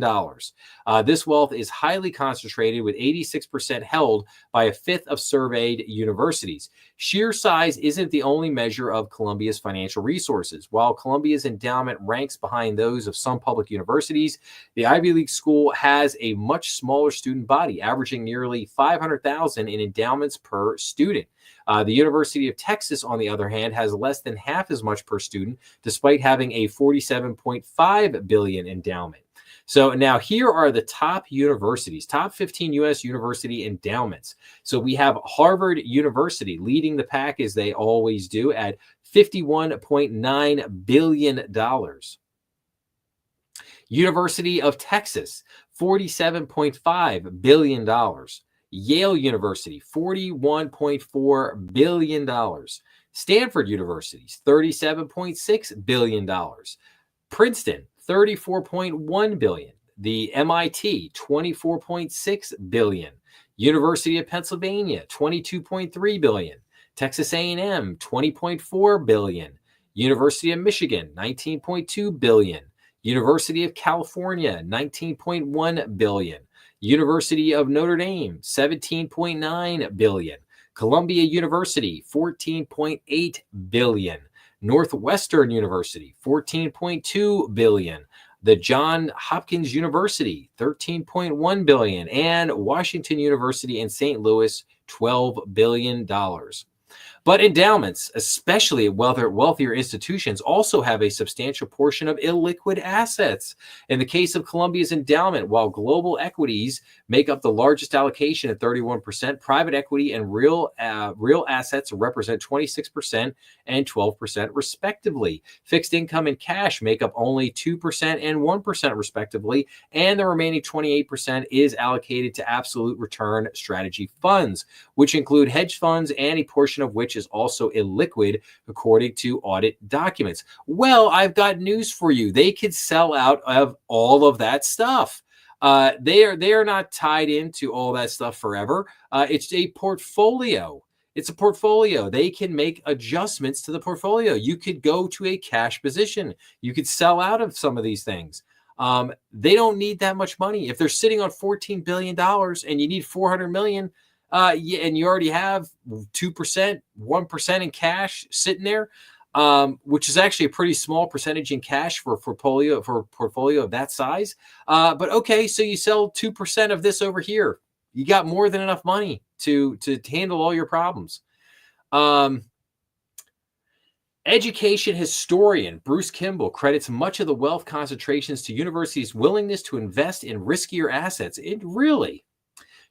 This wealth is highly concentrated, with 86% held by a fifth of surveyed universities. Sheer size isn't the only measure of Columbia's financial resources. While Columbia's endowment ranks behind those of some public universities, the Ivy League school has a much smaller student body, averaging nearly $500,000 in endowments per student. The University of Texas, on the other hand, has less than half as much per student, despite having a $47.5 billion endowment. So now here are the top universities, top 15 U.S. university endowments. So we have Harvard University leading the pack, as they always do, at $51.9 billion. University of Texas, $47.5 billion. Yale University, $41.4 billion. Stanford University, $37.6 billion. Princeton, $34.1 billion. The MIT, $24.6 billion. University of Pennsylvania, $22.3 billion. Texas A&M, $20.4 billion. University of Michigan, $19.2 billion. University of California, $19.1 billion. University of Notre Dame, $17.9 billion. Columbia University, $14.8 billion. Northwestern University, $14.2 billion. The Johns Hopkins University, $13.1 billion. And Washington University in St. Louis, $12 billion. But endowments, especially wealthier institutions, also have a substantial portion of illiquid assets. In the case of Columbia's endowment, while global equities make up the largest allocation at 31%, private equity and real assets represent 26% and 12% respectively. Fixed income and cash make up only 2% and 1% respectively, and the remaining 28% is allocated to absolute return strategy funds, which include hedge funds and a portion of which is also illiquid, according to audit documents. Well, I've got news for you. They could sell out of all of that stuff. They are not tied into all that stuff forever. It's a portfolio. It's a portfolio. They can make adjustments to the portfolio. You could go to a cash position. You could sell out of some of these things. They don't need that much money. If they're sitting on $14 billion and you need $400 million, and you already have 2%, 1% in cash sitting there, which is actually a pretty small percentage in cash for a portfolio of that size. But okay, so you sell 2% of this over here. You got more than enough money to handle all your problems. Education historian Bruce Kimball credits much of the wealth concentrations to universities' willingness to invest in riskier assets.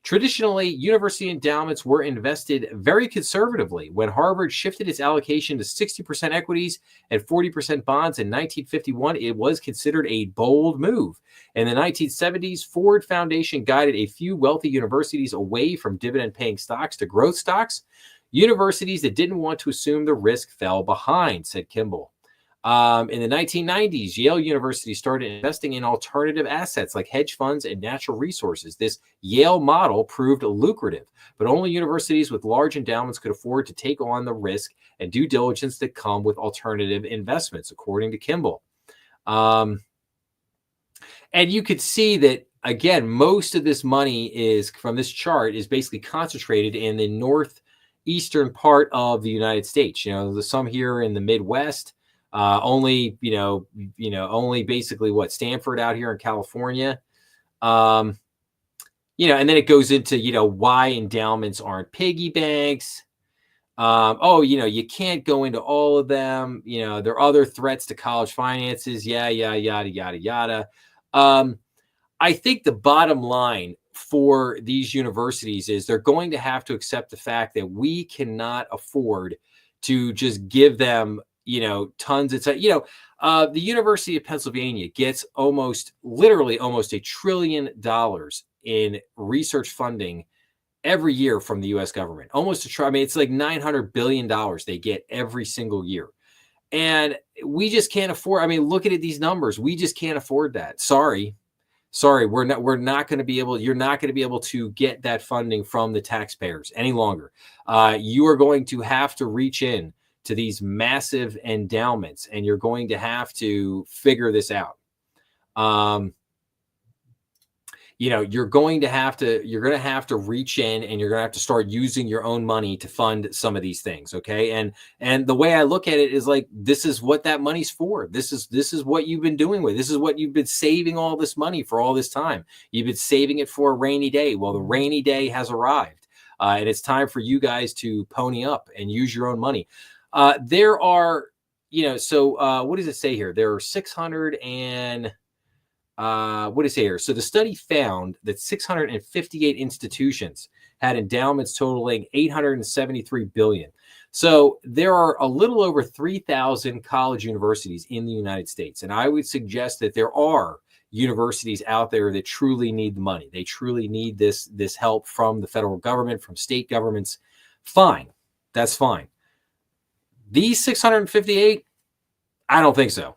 Traditionally, university endowments were invested very conservatively. When Harvard shifted its allocation to 60% equities and 40% bonds in 1951, it was considered a bold move. In the 1970s, Ford Foundation guided a few wealthy universities away from dividend-paying stocks to growth stocks. Universities that didn't want to assume the risk fell behind, said Kimball. In the 1990s, Yale University started investing in alternative assets like hedge funds and natural resources. This Yale model proved lucrative, but only universities with large endowments could afford to take on the risk and due diligence that come with alternative investments, according to Kimball. And you could see that, again, most of this money is from this chart is basically concentrated in the northeastern part of the United States. There's some here in the Midwest. Only basically Stanford out here in California. And then it goes into, why endowments aren't piggy banks. You can't go into all of them. There are other threats to college finances. Yada. I think the bottom line for these universities is they're going to have to accept the fact that we cannot afford to just give them tons. It's the University of Pennsylvania gets literally almost $1 trillion in research funding every year from the U.S. government. It's like $900 billion they get every single year. And we just can't afford. Looking at these numbers, we just can't afford that. Sorry. We're not going to be able, you're not going to be able to get that funding from the taxpayers any longer. You are going to have to reach in to these massive endowments, and you're going to have to figure this out. You're going to have to reach in, and you're going to have to start using your own money to fund some of these things. Okay. And the way I look at it is like, this is what that money's for. This is what you've been doing with. This is what you've been saving all this money for all this time. You've been saving it for a rainy day. Well, the rainy day has arrived, and it's time for you guys to pony up and use your own money. There are, what does it say here? There are 600 and, what does it say here? So the study found that 658 institutions had endowments totaling $873 billion. So there are a little over 3,000 college universities in the United States. And I would suggest that there are universities out there that truly need the money. They truly need this help from the federal government, from state governments. Fine. That's fine. These 658, I don't think so.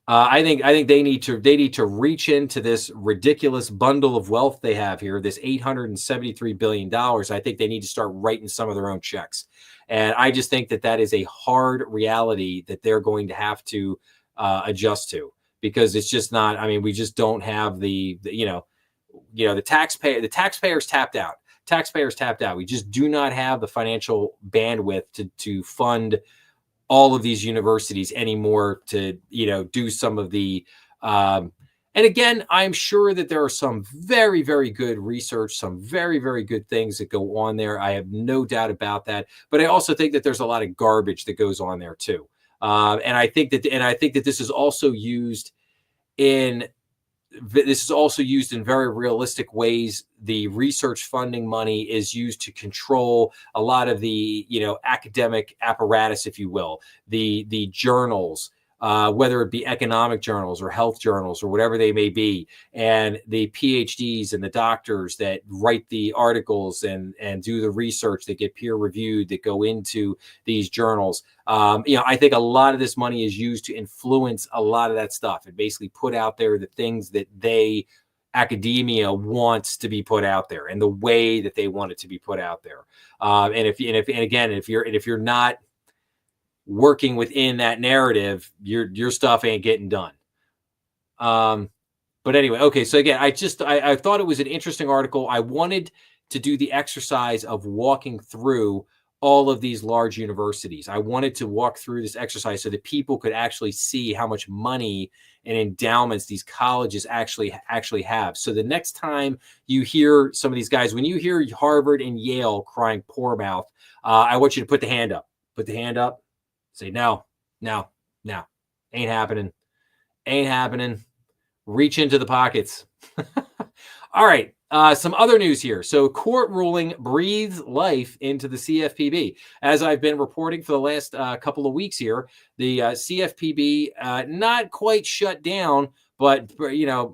I think they need to reach into this ridiculous bundle of wealth they have here, this $873 billion. I think they need to start writing some of their own checks. And I just think that is a hard reality that they're going to have to adjust to, because it's just not, we just don't have the taxpayers tapped out. Taxpayers tapped out. We just do not have the financial bandwidth to fund all of these universities anymore to, do some of the And again, I'm sure that there are some very, very good research, some very, very good things that go on there. I have no doubt about that. But I also think that there's a lot of garbage that goes on there too. And I think that this is also used in very realistic ways. The research funding money is used to control a lot of the, academic apparatus, if you will, the journals, whether it be economic journals or health journals or whatever they may be, and the PhDs and the doctors that write the articles and do the research that get peer reviewed that go into these journals. I think a lot of this money is used to influence a lot of that stuff and basically put out there the things that academia wants to be put out there and the way that they want it to be put out there. If you're not working within that narrative, your stuff ain't getting done. But anyway, okay. So again, I thought it was an interesting article. I wanted to do the exercise of walking through all of these large universities. I wanted to walk through this exercise so that people could actually see how much money and endowments these colleges actually have. So the next time you hear some of these guys, when you hear Harvard and Yale crying poor mouth, I want you to put the hand up. Put the hand up. Say, no, ain't happening. Ain't happening. Reach into the pockets. All right. Some other news here. So court ruling breathes life into the CFPB. As I've been reporting for the last couple of weeks here, the CFPB not quite shut down, but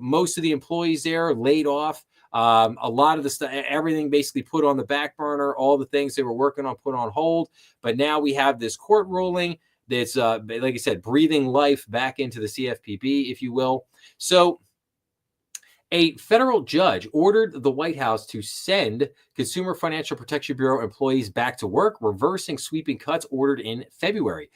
most of the employees there laid off. A lot of the stuff, everything basically put on the back burner, all the things they were working on put on hold. But now we have this court ruling that's, like I said, breathing life back into the CFPB, if you will. So a federal judge ordered the White House to send Consumer Financial Protection Bureau employees back to work, reversing sweeping cuts ordered in February.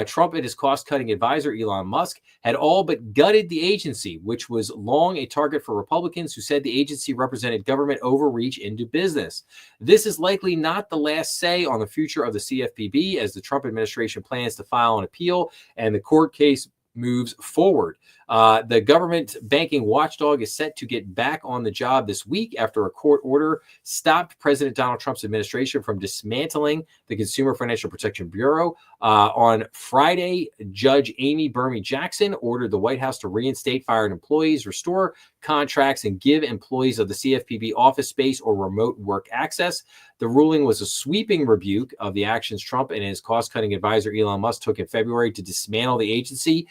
Trump and his cost-cutting advisor, Elon Musk, had all but gutted the agency, which was long a target for Republicans who said the agency represented government overreach into business. This is likely not the last say on the future of the CFPB, as the Trump administration plans to file an appeal and the court case moves forward. The government banking watchdog is set to get back on the job this week after a court order stopped President Donald Trump's administration from dismantling the Consumer Financial Protection Bureau. On Friday, Judge Amy Bermy Jackson ordered the White House to reinstate fired employees, restore contracts, and give employees of the CFPB office space or remote work access. The ruling was a sweeping rebuke of the actions Trump and his cost-cutting advisor Elon Musk took in February to dismantle the agency.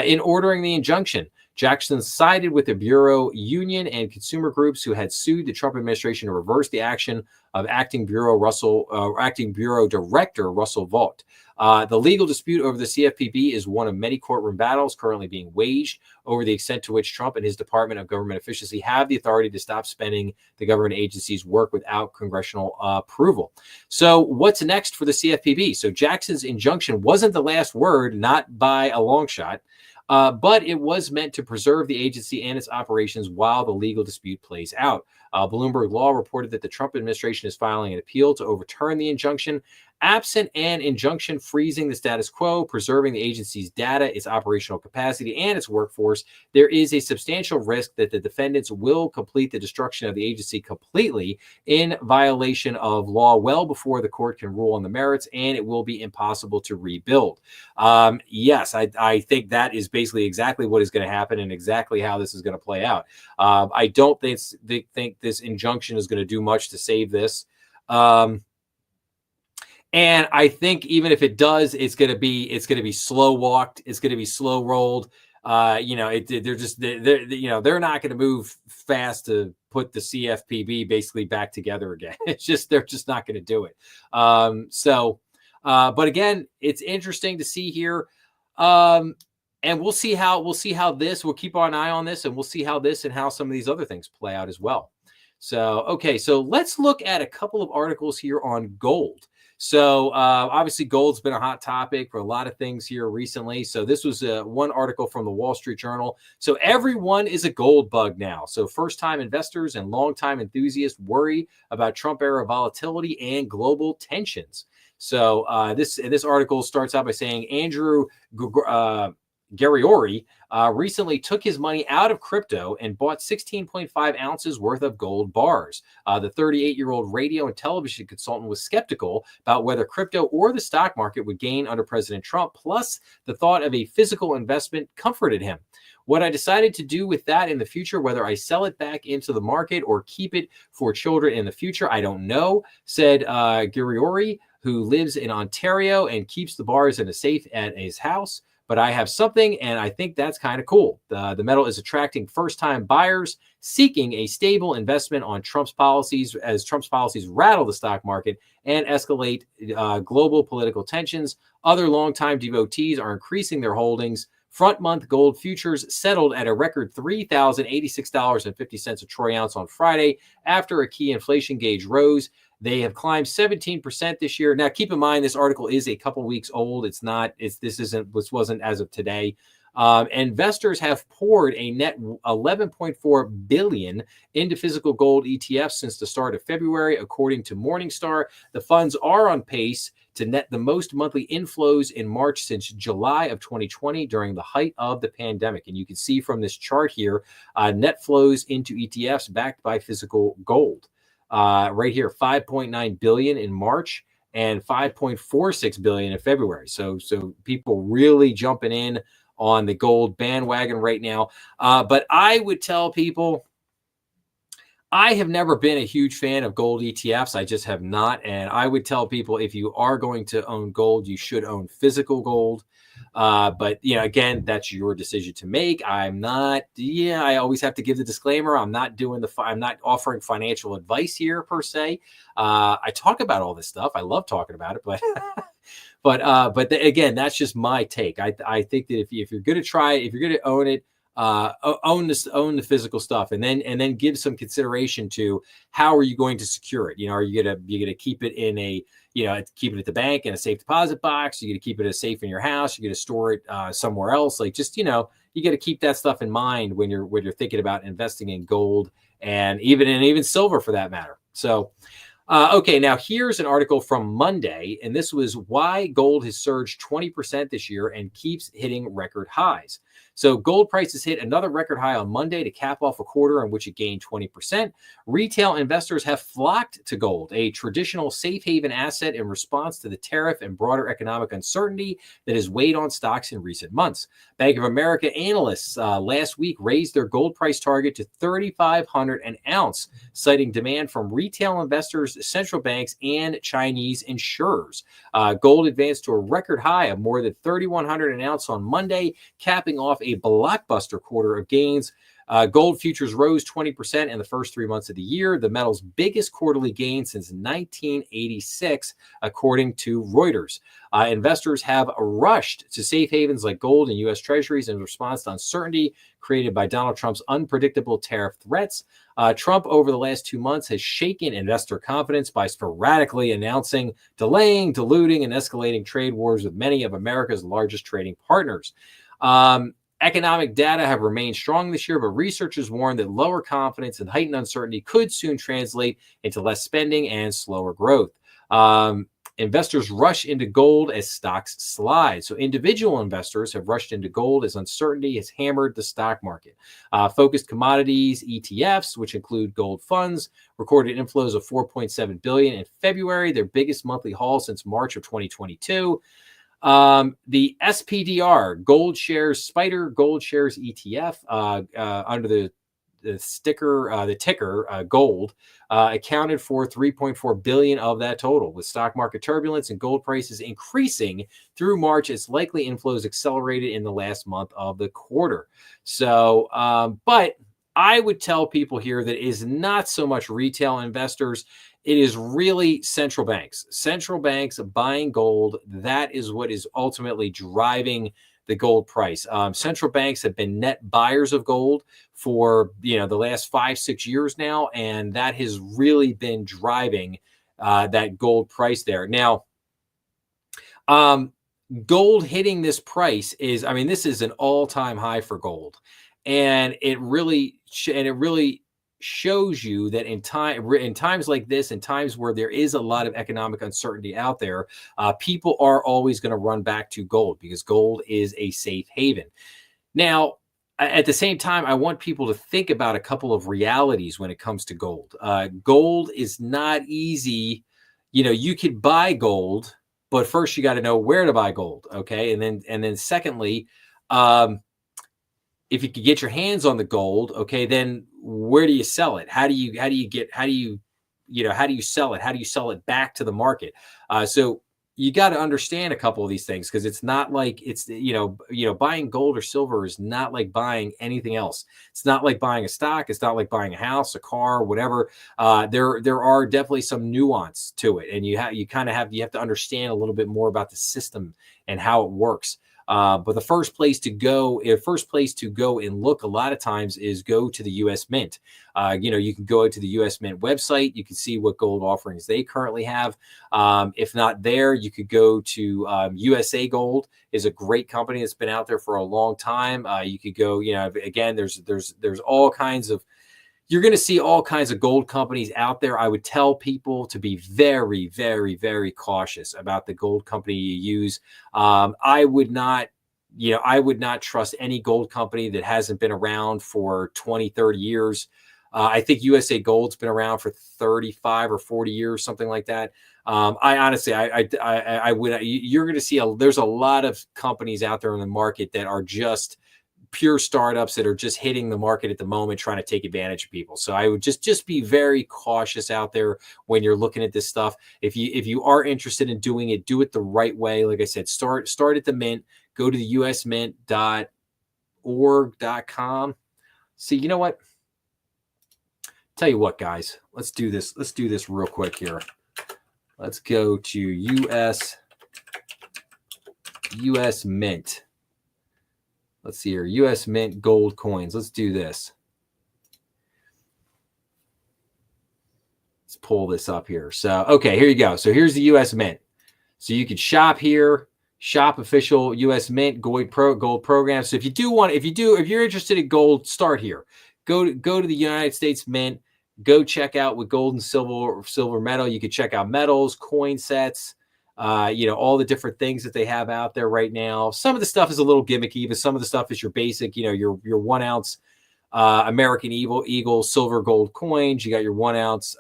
In ordering the injunction, Jackson sided with the Bureau union and consumer groups who had sued the Trump administration to reverse the action of acting Bureau Director Russell Vought. The legal dispute over the CFPB is one of many courtroom battles currently being waged over the extent to which Trump and his Department of Government Efficiency have the authority to stop spending the government agencies' work without congressional approval. So what's next for the CFPB? So Jackson's injunction wasn't the last word, not by a long shot. But it was meant to preserve the agency and its operations while the legal dispute plays out. Bloomberg Law reported that the Trump administration is filing an appeal to overturn the injunction. Absent an injunction freezing the status quo, preserving the agency's data, its operational capacity, and its workforce, there is a substantial risk that the defendants will complete the destruction of the agency completely in violation of law well before the court can rule on the merits, and it will be impossible to rebuild. Yes, I think that is basically exactly what is going to happen and exactly how this is going to play out. I don't think this injunction is going to do much to save this. And I think even if it does, it's going to be slow walked. It's going to be slow rolled. They're not going to move fast to put the CFPB basically back together again. They're just not going to do it. But again, it's interesting to see here. And we'll see how we'll keep an eye on this, and we'll see how this and how some of these other things play out as well. So, okay. So let's look at a couple of articles here on gold. So obviously gold's been a hot topic for a lot of things here recently. So this was one article from the Wall Street Journal. So everyone is a gold bug now. So first-time investors and long-time enthusiasts worry about Trump-era volatility and global tensions. So this article starts out by saying Andrew Gariori, recently took his money out of crypto and bought 16.5 ounces worth of gold bars. The 38-year-old radio and television consultant was skeptical about whether crypto or the stock market would gain under President Trump, plus the thought of a physical investment comforted him. What I decided to do with that in the future, whether I sell it back into the market or keep it for children in the future, I don't know, said Giriori, who lives in Ontario and keeps the bars in a safe at his house. But I have something, and I think that's kind of cool. The metal is attracting first-time buyers seeking a stable investment on Trump's policies, as Trump's policies rattle the stock market and escalate global political tensions. Other longtime devotees are increasing their holdings. Front-month gold futures settled at a record $3,086.50 a troy ounce on Friday after a key inflation gauge rose. They have climbed 17% this year. Now, keep in mind, this article is a couple weeks old. This wasn't as of today. Investors have poured a net $11.4 billion into physical gold ETFs since the start of February, according to Morningstar. The funds are on pace to net the most monthly inflows in March since July of 2020 during the height of the pandemic. And you can see from this chart here, net flows into ETFs backed by physical gold. Right here, 5.9 billion in March and 5.46 billion in February. So people really jumping in on the gold bandwagon right now. But I would tell people, I have never been a huge fan of gold ETFs. I just have not. And I would tell people, if you are going to own gold, you should own physical gold. But again, that's your decision to make. I'm not. I always have to give the disclaimer. I'm not offering financial advice here per se. I talk about all this stuff. I love talking about it, but again, that's just my take. I think that if you're going to try it, if you're going to own it, own the physical stuff, and then give some consideration to how are you going to secure it. Are you gonna keep it in a keep it at the bank in a safe deposit box? You're gonna keep it as safe in your house? You're gonna store it somewhere else? You got to keep that stuff in mind when you're thinking about investing in gold and even silver for that matter. So. Okay, now here's an article from Monday, and this was why gold has surged 20% this year and keeps hitting record highs. So gold prices hit another record high on Monday to cap off a quarter in which it gained 20%. Retail investors have flocked to gold, a traditional safe haven asset, in response to the tariff and broader economic uncertainty that has weighed on stocks in recent months. Bank of America analysts last week raised their gold price target to $3,500 an ounce, citing demand from retail investors, central banks, and Chinese insurers. Gold advanced to a record high of more than $3,100 an ounce on Monday, capping off a blockbuster quarter of gains. Gold futures rose 20% in the first 3 months of the year, the metal's biggest quarterly gain since 1986, according to Reuters. Investors have rushed to safe havens like gold and U.S. Treasuries in response to uncertainty created by Donald Trump's unpredictable tariff threats. Trump, over the last 2 months, has shaken investor confidence by sporadically announcing, delaying, diluting, and escalating trade wars with many of America's largest trading partners. Economic data have remained strong this year, but researchers warn that lower confidence and heightened uncertainty could soon translate into less spending and slower growth. Investors rush into gold as stocks slide. So individual investors have rushed into gold as uncertainty has hammered the stock market. Focused commodities ETFs, which include gold funds, recorded inflows of $4.7 billion in February, their biggest monthly haul since March of 2022. The SPDR Gold Shares Spider Gold Shares ETF under the ticker gold accounted for $3.4 billion of that total. With stock market turbulence and gold prices increasing through March, its likely inflows accelerated in the last month of the quarter. So, but I would tell people here that it is not so much retail investors. It is really central banks. Central banks buying gold. That is what is ultimately driving the gold price. Central banks have been net buyers of gold for the last 5-6 years now, and that has really been driving that gold price there. Now, gold hitting this price this is an all-time high for gold, and it really shows you that in times like this, in times where there is a lot of economic uncertainty out there, people are always going to run back to gold because gold is a safe haven. Now, at the same time, I want people to think about a couple of realities when it comes to gold. Gold is not easy. You could buy gold, but first you got to know where to buy gold. Okay. And then secondly, if you could get your hands on the gold, okay, then where do you sell it? How do you sell it? How do you sell it back to the market? So you got to understand a couple of these things because it's not like it's buying gold or silver is not like buying anything else. It's not like buying a stock. It's not like buying a house, a car, whatever. There are definitely some nuance to it, and you have to understand a little bit more about the system and how it works. But the first place to go and look a lot of times is go to the U.S. Mint. You can go to the U.S. Mint website. You can see what gold offerings they currently have. If not there, you could go to USA Gold is a great company that's been out there for a long time. You could go, again, there's all kinds of. You're going to see all kinds of gold companies out there. I would tell people to be very, very, very cautious about the gold company you use. I would not trust any gold company that hasn't been around for 20, 30 years. I think USA Gold's been around for 35 or 40 years, something like that. I honestly, you're going to see there's a lot of companies out there in the market that are just pure startups that are just hitting the market at the moment, trying to take advantage of people. So I would just be very cautious out there when you're looking at this stuff. If you are interested in doing it, do it the right way. Like I said, start at the mint, go to the usmint.org.com. See, you know what? Tell you what, guys, let's do this. Let's do this real quick here. Let's go to US Mint. Let's see here. US Mint gold coins. Let's do this. Let's pull this up here. So, okay, here you go. So here's the US Mint. So you could shop here, shop official US Mint gold program. So if you're interested in gold, start here. Go to the United States Mint. Go check out with gold and silver metal. You could check out metals, coin sets. All the different things that they have out there right now. Some of the stuff is a little gimmicky, but some of the stuff is your basic, your 1 ounce American Eagle silver gold coins. You got your 1 ounce,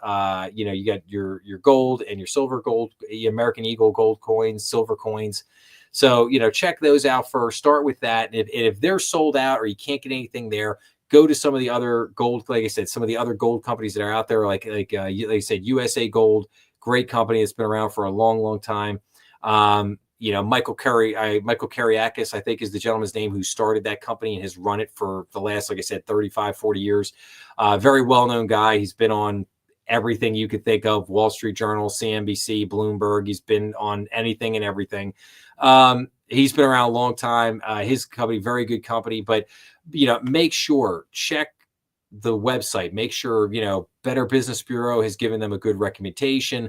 you got your gold and your silver gold, American Eagle gold coins, silver coins. So, check those out first. Start with that. And if they're sold out or you can't get anything there, go to some of the other gold, like I said, some of the other gold companies that are out there, like I said, USA Gold. Great company that's been around for a long, long time. Michael Kariakis, I think is the gentleman's name who started that company and has run it for the last, like I said, 35, 40 years. Very well-known guy. He's been on everything you could think of, Wall Street Journal, CNBC, Bloomberg. He's been on anything and everything. He's been around a long time. His company, very good company, but, make sure, check the website, make sure, Better Business Bureau has given them a good recommendation.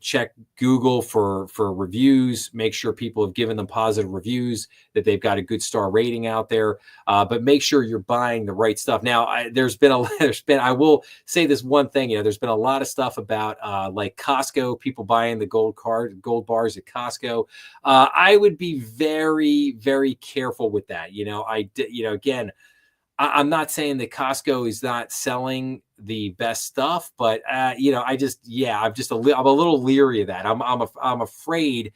Check Google for reviews, make sure people have given them positive reviews, that they've got a good star rating out there. But make sure you're buying the right stuff. Now, I will say this one thing, there's been a lot of stuff about like Costco, people buying the gold bars at Costco. I would be very, very careful with that. Again, I'm not saying that Costco is not selling the best stuff, but I'm a little leery of that. I'm afraid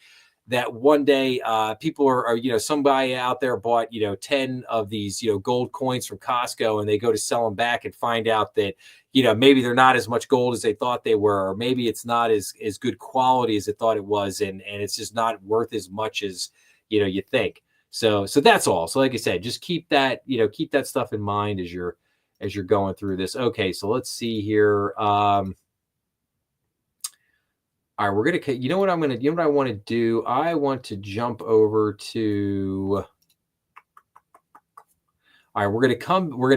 that one day people are somebody out there bought 10 of these gold coins from Costco, and they go to sell them back and find out that maybe they're not as much gold as they thought they were, or maybe it's not as good quality as they thought it was, and it's just not worth as much as you think. So that's all. So like I said, just keep that stuff in mind as you're going through this. Okay, so let's see here. All right, we're gonna. You know what I'm gonna. You know what I want to do? I want to jump over to. All right, we're gonna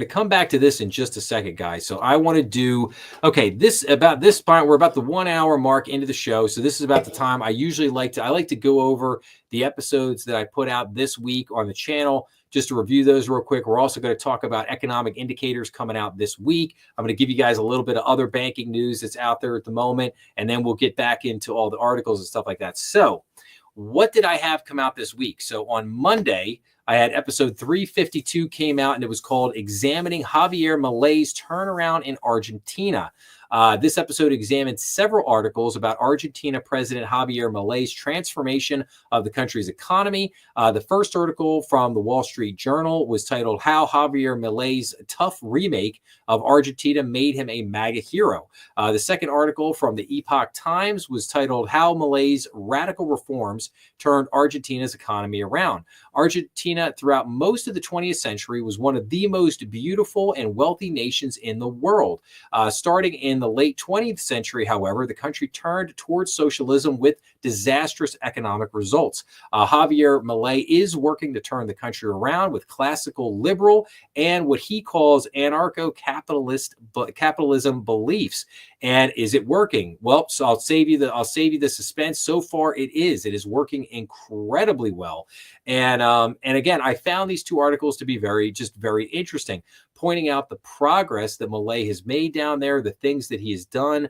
come back to this in just a second, guys. So I want to do about this point. We're about the 1 hour mark into the show, so this is about the time I usually like to go over the episodes that I put out this week on the channel, just to review those real quick. We're also going to talk about economic indicators coming out this week. I'm going to give you guys a little bit of other banking news that's out there at the moment, and then we'll get back into all the articles and stuff like that. So what did I have come out this week? So on Monday, I had episode 352 came out, and it was called Examining Javier Milei's Turnaround in Argentina. This episode examined several articles about Argentina President Javier Milei's transformation of the country's economy. The first article from the Wall Street Journal was titled How Javier Milei's Tough Remake of Argentina Made Him a MAGA Hero. The second article from the Epoch Times was titled How Milei's Radical Reforms Turned Argentina's Economy Around. Argentina, throughout most of the 20th century, was one of the most beautiful and wealthy nations in the world. Starting in the late 20th century, however, the country turned towards socialism with disastrous economic results. Javier Milei is working to turn the country around with classical liberal and what he calls anarcho-capitalism beliefs. And is it working? Well, so I'll save you the suspense. So far, it is. It is working incredibly well. And again, I found these two articles to be very interesting, pointing out the progress that Milei has made down there, the things that he has done,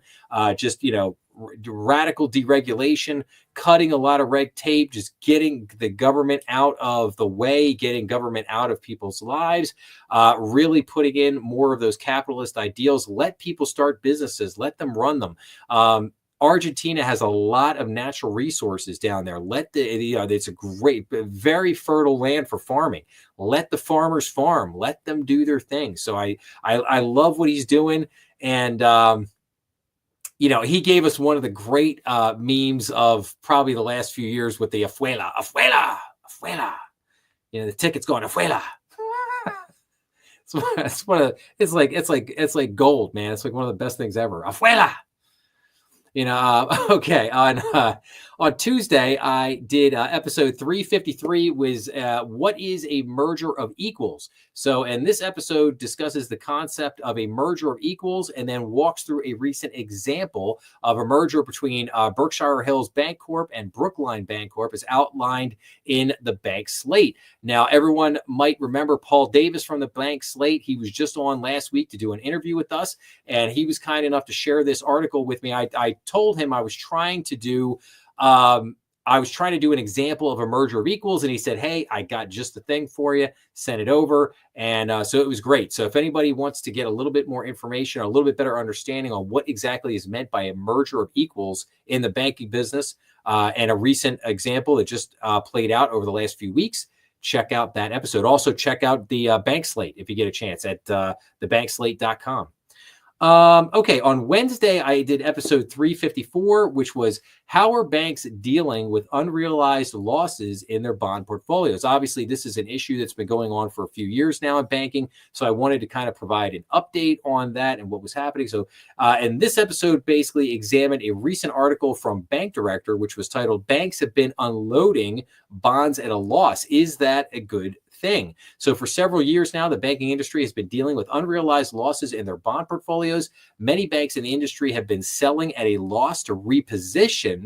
radical deregulation, cutting a lot of red tape, just getting the government out of the way, getting government out of people's lives, really putting in more of those capitalist ideals. Let people start businesses, let them run them. Argentina has a lot of natural resources down there. It's a great, very fertile land for farming. Let the farmers farm. Let them do their thing. So I love what he's doing. And, he gave us one of the great memes of probably the last few years with the afuela. The ticket's going afuela. It's like gold, man. It's like one of the best things ever. Afuela. Okay. On Tuesday, I did episode 353 was what is a merger of equals? So, and this episode discusses the concept of a merger of equals and then walks through a recent example of a merger between Berkshire Hills Bancorp and Brookline Bancorp as outlined in the bank slate. Now, everyone might remember Paul Davis from the bank slate. He was just on last week to do an interview with us, and he was kind enough to share this article with me. I told him I was trying to do an example of a merger of equals, and he said, hey, I got just the thing for you, send it over. And so it was great. So if anybody wants to get a little bit more information, a little bit better understanding on what exactly is meant by a merger of equals in the banking business, and a recent example that just played out over the last few weeks, check out that episode. Also check out the bank slate if you get a chance at thebankslate.com. Okay, on Wednesday, I did episode 354, which was how are banks dealing with unrealized losses in their bond portfolios? Obviously, this is an issue that's been going on for a few years now in banking, so I wanted to kind of provide an update on that and what was happening. So, and this episode basically examined a recent article from Bank Director, which was titled, Banks Have Been Unloading Bonds at a Loss. Is that a good thing? So for several years now, the banking industry has been dealing with unrealized losses in their bond portfolios. Many banks in the industry have been selling at a loss to reposition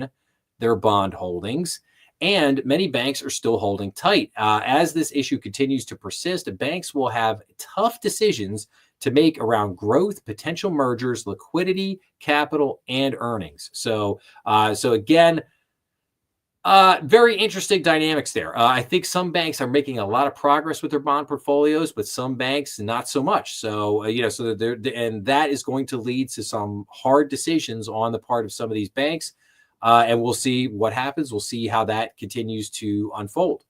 their bond holdings, and many banks are still holding tight. As this issue continues to persist, banks will have tough decisions to make around growth, potential mergers, liquidity, capital, and earnings. So again, very interesting dynamics there. I think some banks are making a lot of progress with their bond portfolios, but some banks not so much. So, and that is going to lead to some hard decisions on the part of some of these banks. And we'll see what happens. We'll see how that continues to unfold.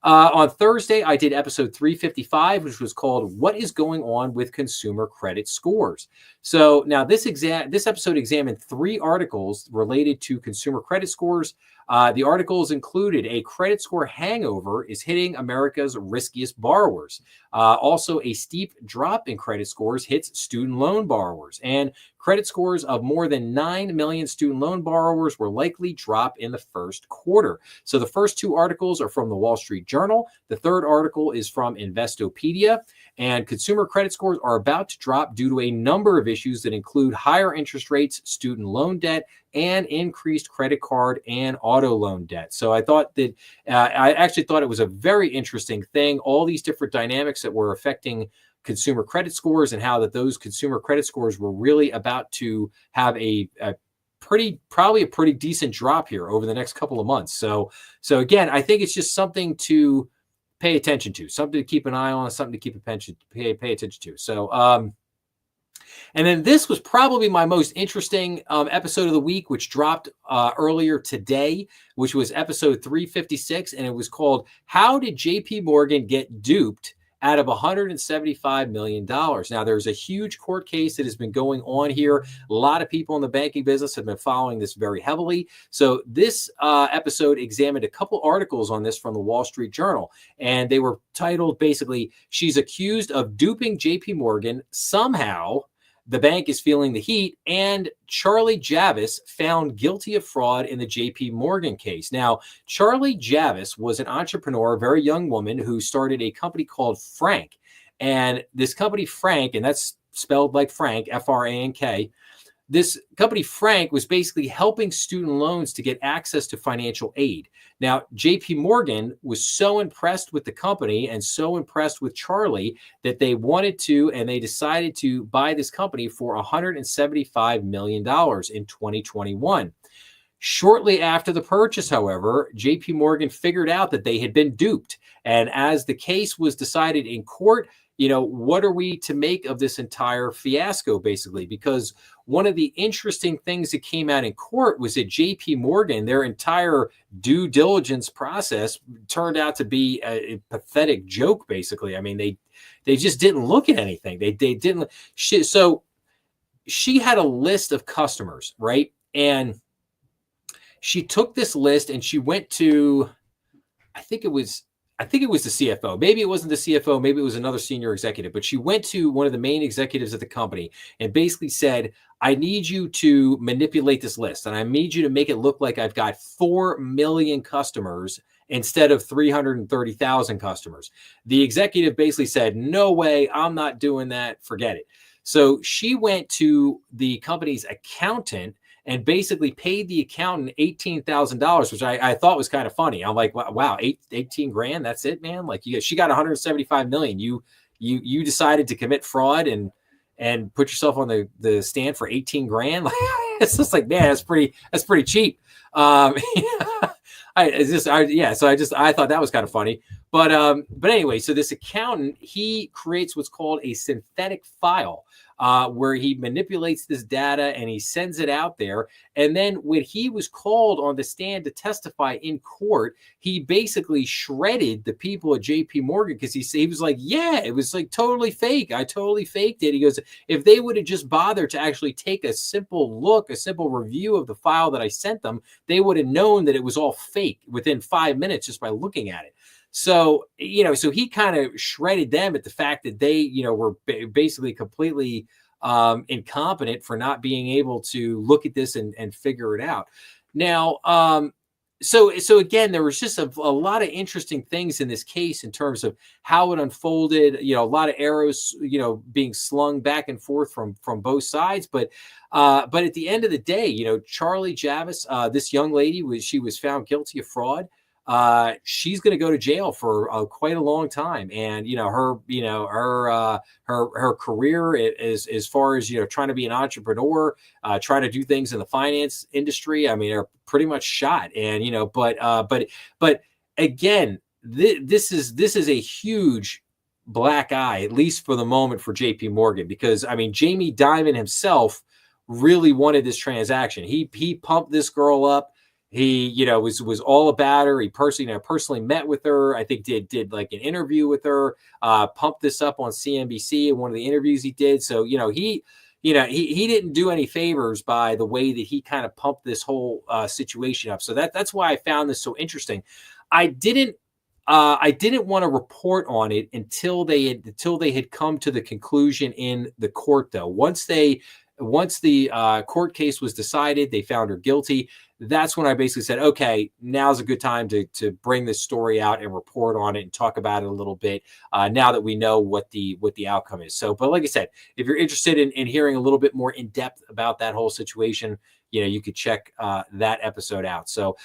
On Thursday, I did episode 355, which was called What is Going On with Consumer Credit Scores? So now this episode examined 3 articles related to consumer credit scores. The articles included a credit score hangover is hitting America's riskiest borrowers. Also, a steep drop in credit scores hits student loan borrowers. And credit scores of more than 9 million student loan borrowers will likely drop in the first quarter. So the first 2 articles are from the Wall Street Journal. The third article is from Investopedia. And consumer credit scores are about to drop due to a number of issues that include higher interest rates, student loan debt, and increased credit card and auto loan debt. So I thought that I actually thought it was a very interesting thing. All these different dynamics that were affecting consumer credit scores and how that those consumer credit scores were really about to have probably a pretty decent drop here over the next couple of months. So again, I think it's just something to pay attention to, something to keep an eye on, something to pay attention to. So, and then this was probably my most interesting episode of the week, which dropped earlier today, which was episode 356, and it was called "How Did J.P. Morgan Get Duped Out of $175 million?" Now, there's a huge court case that has been going on here. A lot of people in the banking business have been following this very heavily. So this episode examined a couple articles on this from the Wall Street Journal, and they were titled basically, "She's Accused of Duping JP Morgan. Somehow the bank is feeling the heat," and Charlie Javis found guilty of fraud in the JP Morgan case. Now, Charlie Javis was an entrepreneur, a very young woman who started a company called Frank. And this company, Frank, and that's spelled like Frank, Frank. This company, Frank, was basically helping student loans to get access to financial aid. Now, JP Morgan was so impressed with the company and so impressed with Charlie that they wanted to, and they decided to buy this company for $175 million in 2021. Shortly after the purchase, however, JP Morgan figured out that they had been duped. And as the case was decided in court, what are we to make of this entire fiasco, basically? Because one of the interesting things that came out in court was that JP Morgan, their entire due diligence process turned out to be a pathetic joke, basically. I mean, they just didn't look at anything. They didn't. So she had a list of customers, right? And she took this list and she went to, I think it was the CFO. Maybe it wasn't the CFO. Maybe it was another senior executive. But she went to one of the main executives at the company and basically said, "I need you to manipulate this list. And I need you to make it look like I've got 4 million customers instead of 330,000 customers." The executive basically said, "No way. I'm not doing that. Forget it." So she went to the company's accountant and basically paid the accountant $18,000, which I thought was kind of funny. I'm like, wow, 18 grand, that's it, man. Like she got 175 million. You decided to commit fraud and put yourself on the stand for 18 grand. It's just like, man, that's pretty cheap. I thought that was kind of funny. But anyway, so this accountant, he creates what's called a synthetic file, where he manipulates this data and he sends it out there. And then when he was called on the stand to testify in court, he basically shredded the people at JP Morgan because he was like, yeah, it was like totally fake. I totally faked it. He goes, if they would have just bothered to actually take a simple review of the file that I sent them, they would have known that it was all fake within 5 minutes just by looking at it. So, so he kind of shredded them at the fact that they, were basically completely incompetent for not being able to look at this and figure it out. Now, so again, there was just a lot of interesting things in this case in terms of how it unfolded, a lot of arrows, being slung back and forth from both sides. But at the end of the day, Charlie Javis, this young lady, she was found guilty of fraud. She's going to go to jail for quite a long time, and her career is, as far as trying to be an entrepreneur, trying to do things in the finance industry, I mean, are pretty much shot. And but again, this is a huge black eye, at least for the moment, for JP Morgan, because I mean, Jamie Dimon himself really wanted this transaction. He pumped this girl up. He, was all about her. He personally met with her. I think did like an interview with her, pumped this up on CNBC in one of the interviews he did. So, he didn't do any favors by the way that he kind of pumped this whole situation up. So that's why I found this so interesting. I didn't want to report on it until they had come to the conclusion in the court, though. Once the court case was decided, they found her guilty. That's when I basically said, okay, now's a good time to bring this story out and report on it and talk about it a little bit, now that we know what the outcome is. So, but like I said, if you're interested in hearing a little bit more in depth about that whole situation, you could check that episode out. So,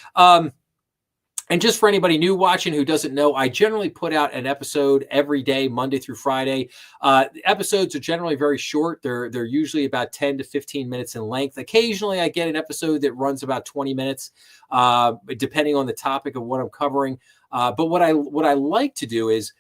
and just for anybody new watching who doesn't know, I generally put out an episode every day, Monday through Friday. Episodes are generally very short. They're usually about 10 to 15 minutes in length. Occasionally, I get an episode that runs about 20 minutes, depending on the topic of what I'm covering. But what I like to do is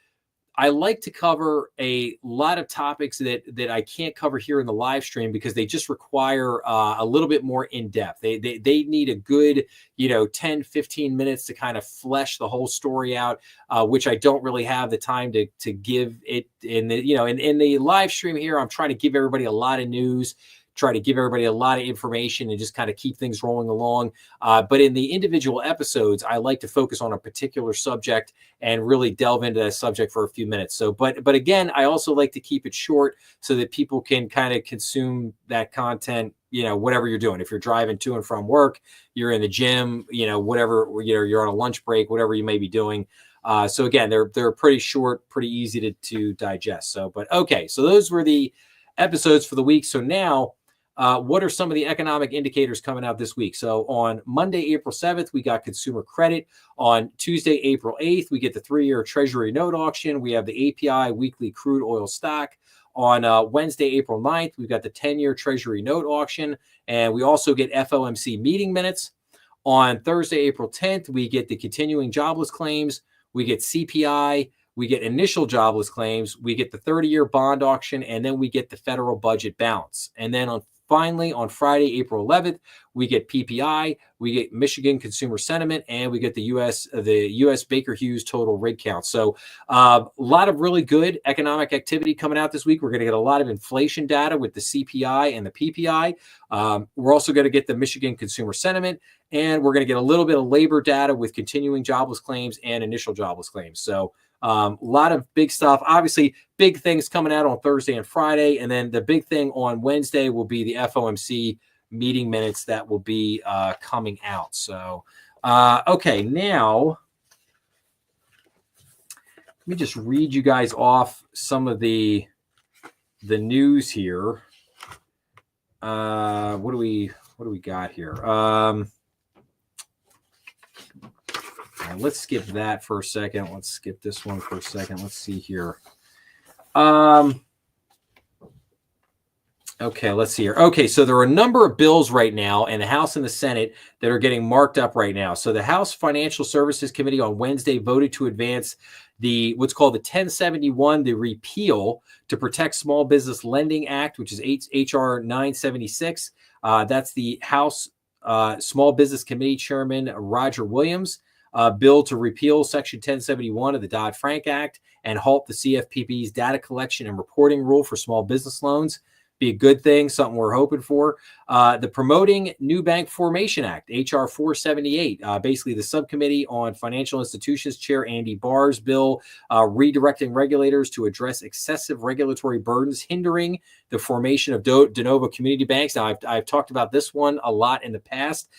I like to cover a lot of topics that I can't cover here in the live stream because they just require a little bit more in depth. They need a good, 10, 15 minutes to kind of flesh the whole story out, which I don't really have the time to give it in the, in the live stream here. I'm trying to give everybody a lot of news, try to give everybody a lot of information and just kind of keep things rolling along. But in the individual episodes, I like to focus on a particular subject and really delve into that subject for a few minutes. So, but again, I also like to keep it short so that people can kind of consume that content, whatever you're doing. If you're driving to and from work, you're in the gym, whatever, you're on a lunch break, whatever you may be doing. So again, they're pretty short, pretty easy to digest. So, but okay. So those were the episodes for the week. So now, what are some of the economic indicators coming out this week? So on Monday, April 7th, we got consumer credit. On Tuesday, April 8th, we get the 3-year Treasury note auction. We have the API weekly crude oil stock. On Wednesday, April 9th, we've got the 10-year Treasury note auction. And we also get FOMC meeting minutes. On Thursday, April 10th, we get the continuing jobless claims. We get CPI. We get initial jobless claims. We get the 30-year bond auction. And then we get the federal budget balance. And then finally, on Friday, April 11th, we get PPI, we get Michigan consumer sentiment, and we get the U.S. Baker Hughes total rig count. So a lot of really good economic activity coming out this week. We're going to get a lot of inflation data with the CPI and the PPI. We're also going to get the Michigan consumer sentiment, and we're going to get a little bit of labor data with continuing jobless claims and initial jobless claims. So a lot of big stuff. Obviously, big things coming out on Thursday and Friday. And then the big thing on Wednesday will be the FOMC meeting minutes that will be coming out. So, okay, now let me just read you guys off some of the news here. What do we got here? Let's skip that for a second. Let's skip this one for a second. Let's see here. Okay, let's see here. Okay, so there are a number of bills right now in the House and the Senate that are getting marked up right now. So the House Financial Services Committee on Wednesday voted to advance what's called the 1071, the repeal to protect small business lending act, which is HR 976. That's the House Small Business Committee Chairman Roger Williams. Bill to repeal Section 1071 of the Dodd-Frank Act and halt the CFPB's data collection and reporting rule for small business loans. Be a good thing, something we're hoping for. The Promoting New Bank Formation Act, HR 478, basically the subcommittee on financial institutions chair Andy Barr's bill, redirecting regulators to address excessive regulatory burdens hindering the formation of de novo community banks. Now, I've talked about this one a lot in the past,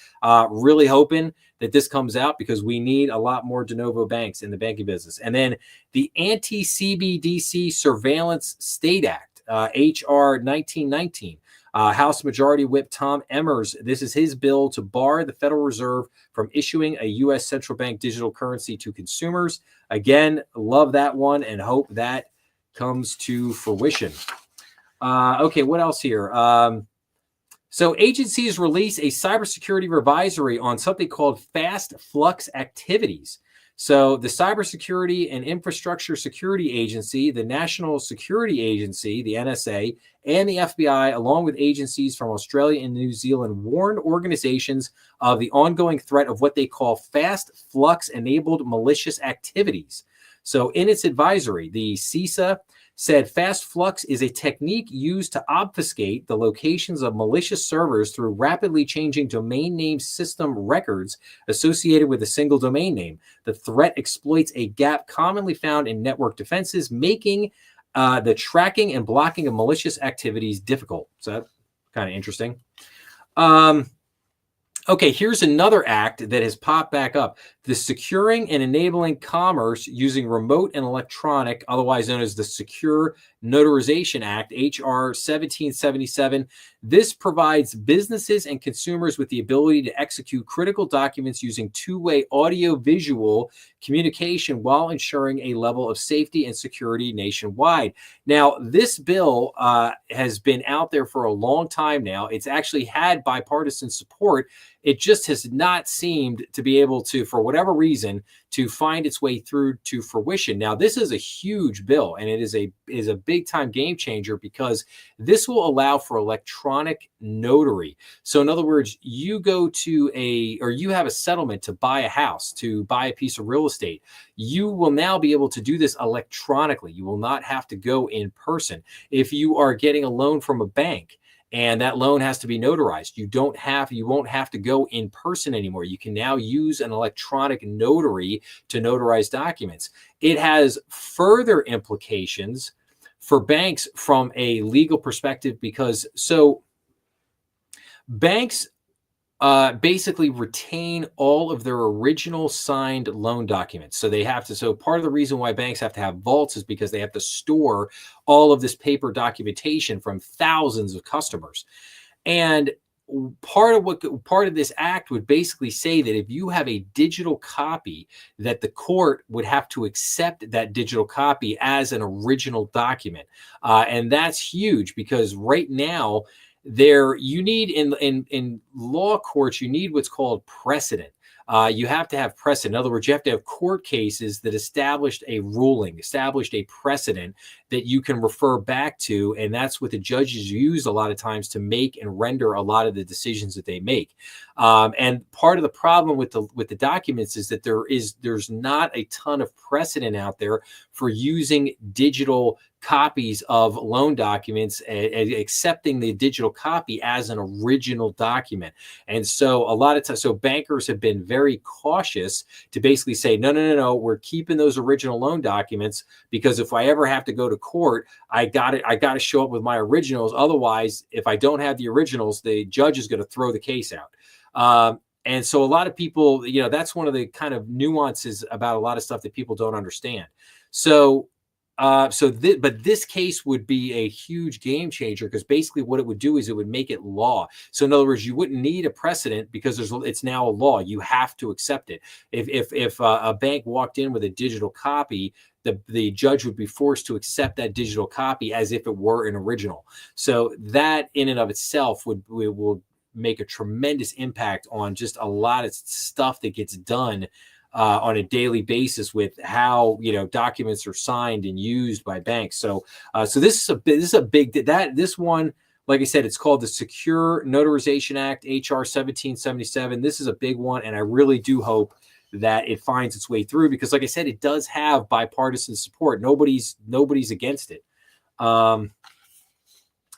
really hoping that this comes out because we need a lot more de novo banks in the banking business. And then the Anti-CBDC Surveillance State Act, HR 1919. House Majority Whip Tom Emmers, this is his bill to bar the Federal Reserve from issuing a U.S. central bank digital currency to consumers. Again, love that one and hope that comes to fruition. Okay, what else here? So agencies release a cybersecurity advisory on something called fast flux activities. So the Cybersecurity and Infrastructure Security Agency, the National Security Agency, the NSA, and the FBI, along with agencies from Australia and New Zealand, warned organizations of the ongoing threat of what they call fast flux-enabled malicious activities. So in its advisory, the CISA said fast flux is a technique used to obfuscate the locations of malicious servers through rapidly changing domain name system records associated with a single domain name. The threat exploits a gap commonly found in network defenses, making the tracking and blocking of malicious activities difficult. So that's kind of interesting. Okay, here's another act that has popped back up. The Securing and Enabling Commerce Using Remote and Electronic, otherwise known as the Secure Notarization Act, HR 1777. This provides businesses and consumers with the ability to execute critical documents using two-way audio-visual communication while ensuring a level of safety and security nationwide. Now, this bill has been out there for a long time now. It's actually had bipartisan support. It just has not seemed to be able to, for whatever reason, to find its way through to fruition. Now, this is a huge bill, and it is a big time game changer because this will allow for electronic notary. So, in other words, you go to you have a settlement to buy a house, to buy a piece of real estate. You will now be able to do this electronically. You will not have to go in person. If you are getting a loan from a bank, and that loan has to be notarized, you won't have to go in person anymore. You can now use an electronic notary to notarize documents. It has further implications for banks from a legal perspective because banks basically retain all of their original signed loan documents. So they have to. So part of the reason why banks have to have vaults is because they have to store all of this paper documentation from thousands of customers. And part of this act would basically say that if you have a digital copy, that the court would have to accept that digital copy as an original document, and that's huge because right now, you need in law courts, you need what's called precedent. You have to have precedent. In other words, you have to have court cases that established a ruling, established a precedent that you can refer back to, and that's what the judges use a lot of times to make and render a lot of the decisions that they make. And part of the problem with the documents is that there's not a ton of precedent out there for using digital copies of loan documents and accepting the digital copy as an original document. And so a lot of times, so bankers have been very cautious to basically say, no, we're keeping those original loan documents because if I ever have to go to court, I got to show up with my originals. Otherwise, if I don't have the originals, the judge is going to throw the case out. And so a lot of people, that's one of the kind of nuances about a lot of stuff that people don't understand. But this case would be a huge game changer because basically what it would do is it would make it law. So in other words, you wouldn't need a precedent because it's now a law. You have to accept it. If a bank walked in with a digital copy, the judge would be forced to accept that digital copy as if it were an original. So that in and of itself will make a tremendous impact on just a lot of stuff that gets done on a daily basis with how documents are signed and used by banks. So this is a big this one, like I said, it's called the Secure Notarization Act, HR 1777. This is a big one, and I really do hope that it finds its way through because, like I said, it does have bipartisan support. Nobody's against it.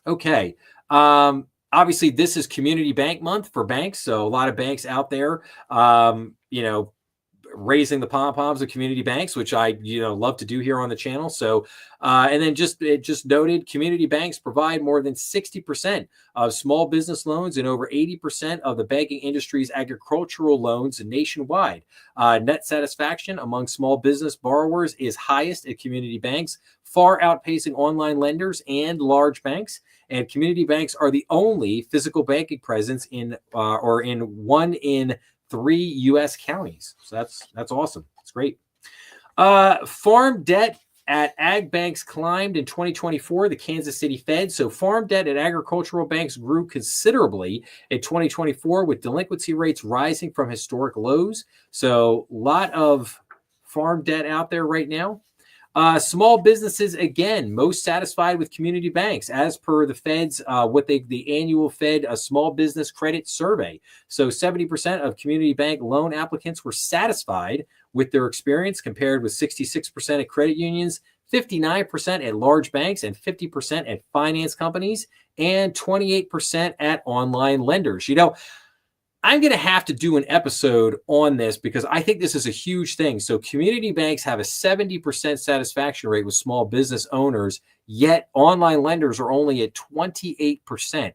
Okay. Obviously, this is Community Bank Month for banks, so a lot of banks out there, raising the pom-poms of community banks, which I love to do here on the channel. So and then it just noted community banks provide more than 60% of small business loans and over 80% of the banking industry's agricultural loans nationwide. Net satisfaction among small business borrowers is highest at community banks, far outpacing online lenders and large banks. And community banks are the only physical banking presence in 1 in 3 U.S. counties. So that's awesome. It's great. Farm debt at ag banks climbed in 2024, the Kansas City Fed. So farm debt at agricultural banks grew considerably in 2024 with delinquency rates rising from historic lows. So a lot of farm debt out there right now. Small businesses, again, most satisfied with community banks as per the Fed's, the annual Fed small business credit survey. So 70% of community bank loan applicants were satisfied with their experience compared with 66% at credit unions, 59% at large banks, and 50% at finance companies, and 28% at online lenders. I'm going to have to do an episode on this because I think this is a huge thing. So community banks have a 70% satisfaction rate with small business owners, yet online lenders are only at 28%.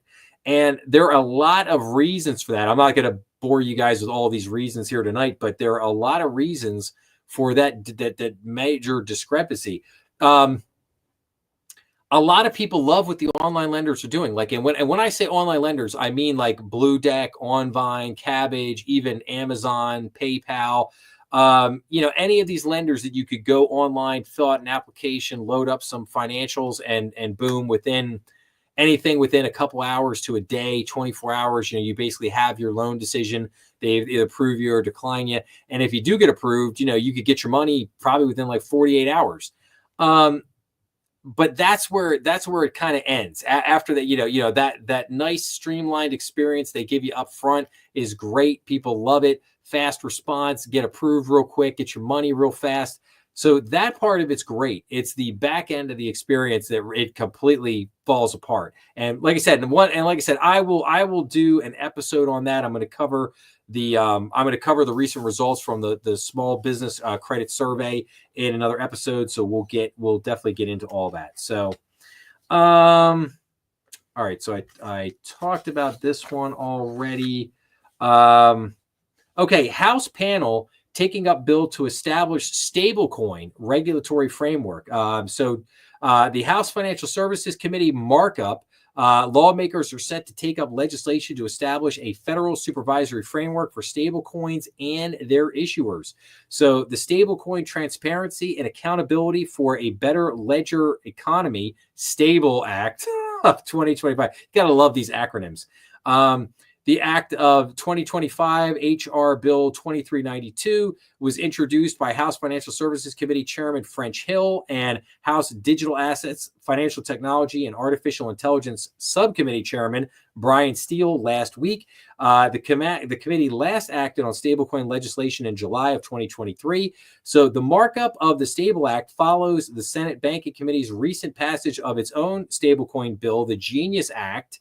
And there are a lot of reasons for that. I'm not going to bore you guys with all these reasons here tonight, but there are a lot of reasons for that major discrepancy. A lot of people love what the online lenders are doing. Like, and when I say online lenders, I mean like Blue Deck, OnVine, Cabbage, even Amazon, PayPal. Any of these lenders that you could go online, fill out an application, load up some financials, and boom, within a couple hours to a day, 24 hours, you basically have your loan decision. They either approve you or decline you. And if you do get approved, you could get your money probably within like 48 hours. But that's where it kind of ends. After that, that nice streamlined experience they give you up front is great. People love it. Fast response, get approved real quick, get your money real fast. So that part of it's great. It's the back end of the experience that it completely falls apart. And like I said, I will do an episode on that. I'm going to cover the recent results from the small business credit survey in another episode. So we'll definitely get into all that. So, all right. So I talked about this one already. Okay. House panel taking up bill to establish stablecoin regulatory framework. The House Financial Services Committee markup, lawmakers are set to take up legislation to establish a federal supervisory framework for stablecoins and their issuers. So the Stablecoin Transparency and Accountability for a Better Ledger Economy Stable Act of 2025. You got to love these acronyms. The Act of 2025, H.R. Bill 2392, was introduced by House Financial Services Committee Chairman French Hill and House Digital Assets, Financial Technology, and Artificial Intelligence Subcommittee Chairman Brian Steele last week. The committee last acted on stablecoin legislation in July of 2023. So the markup of the Stable Act follows the Senate Banking Committee's recent passage of its own stablecoin bill, the Genius Act,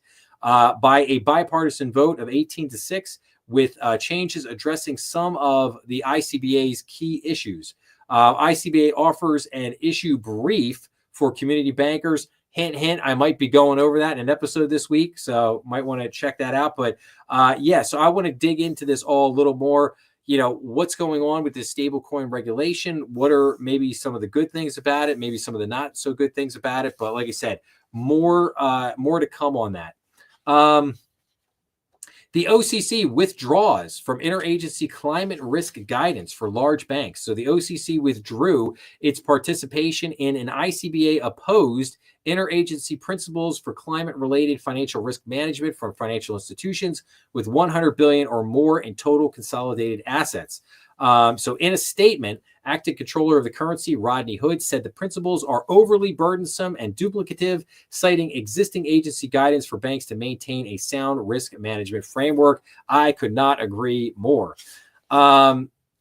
by a bipartisan vote of 18-6, with changes addressing some of the ICBA's key issues. ICBA offers an issue brief for community bankers. Hint, hint, I might be going over that in an episode this week, so might want to check that out. But so I want to dig into this all a little more. What's going on with this stablecoin regulation? What are maybe some of the good things about it? Maybe some of the not so good things about it. But like I said, more to come on that. The OCC withdraws from interagency climate risk guidance for large banks. So the OCC withdrew its participation in an ICBA-opposed interagency principles for climate-related financial risk management from financial institutions with $100 billion or more in total consolidated assets. So in a statement, acting controller of the currency, Rodney Hood, said the principles are overly burdensome and duplicative, citing existing agency guidance for banks to maintain a sound risk management framework. I could not agree more.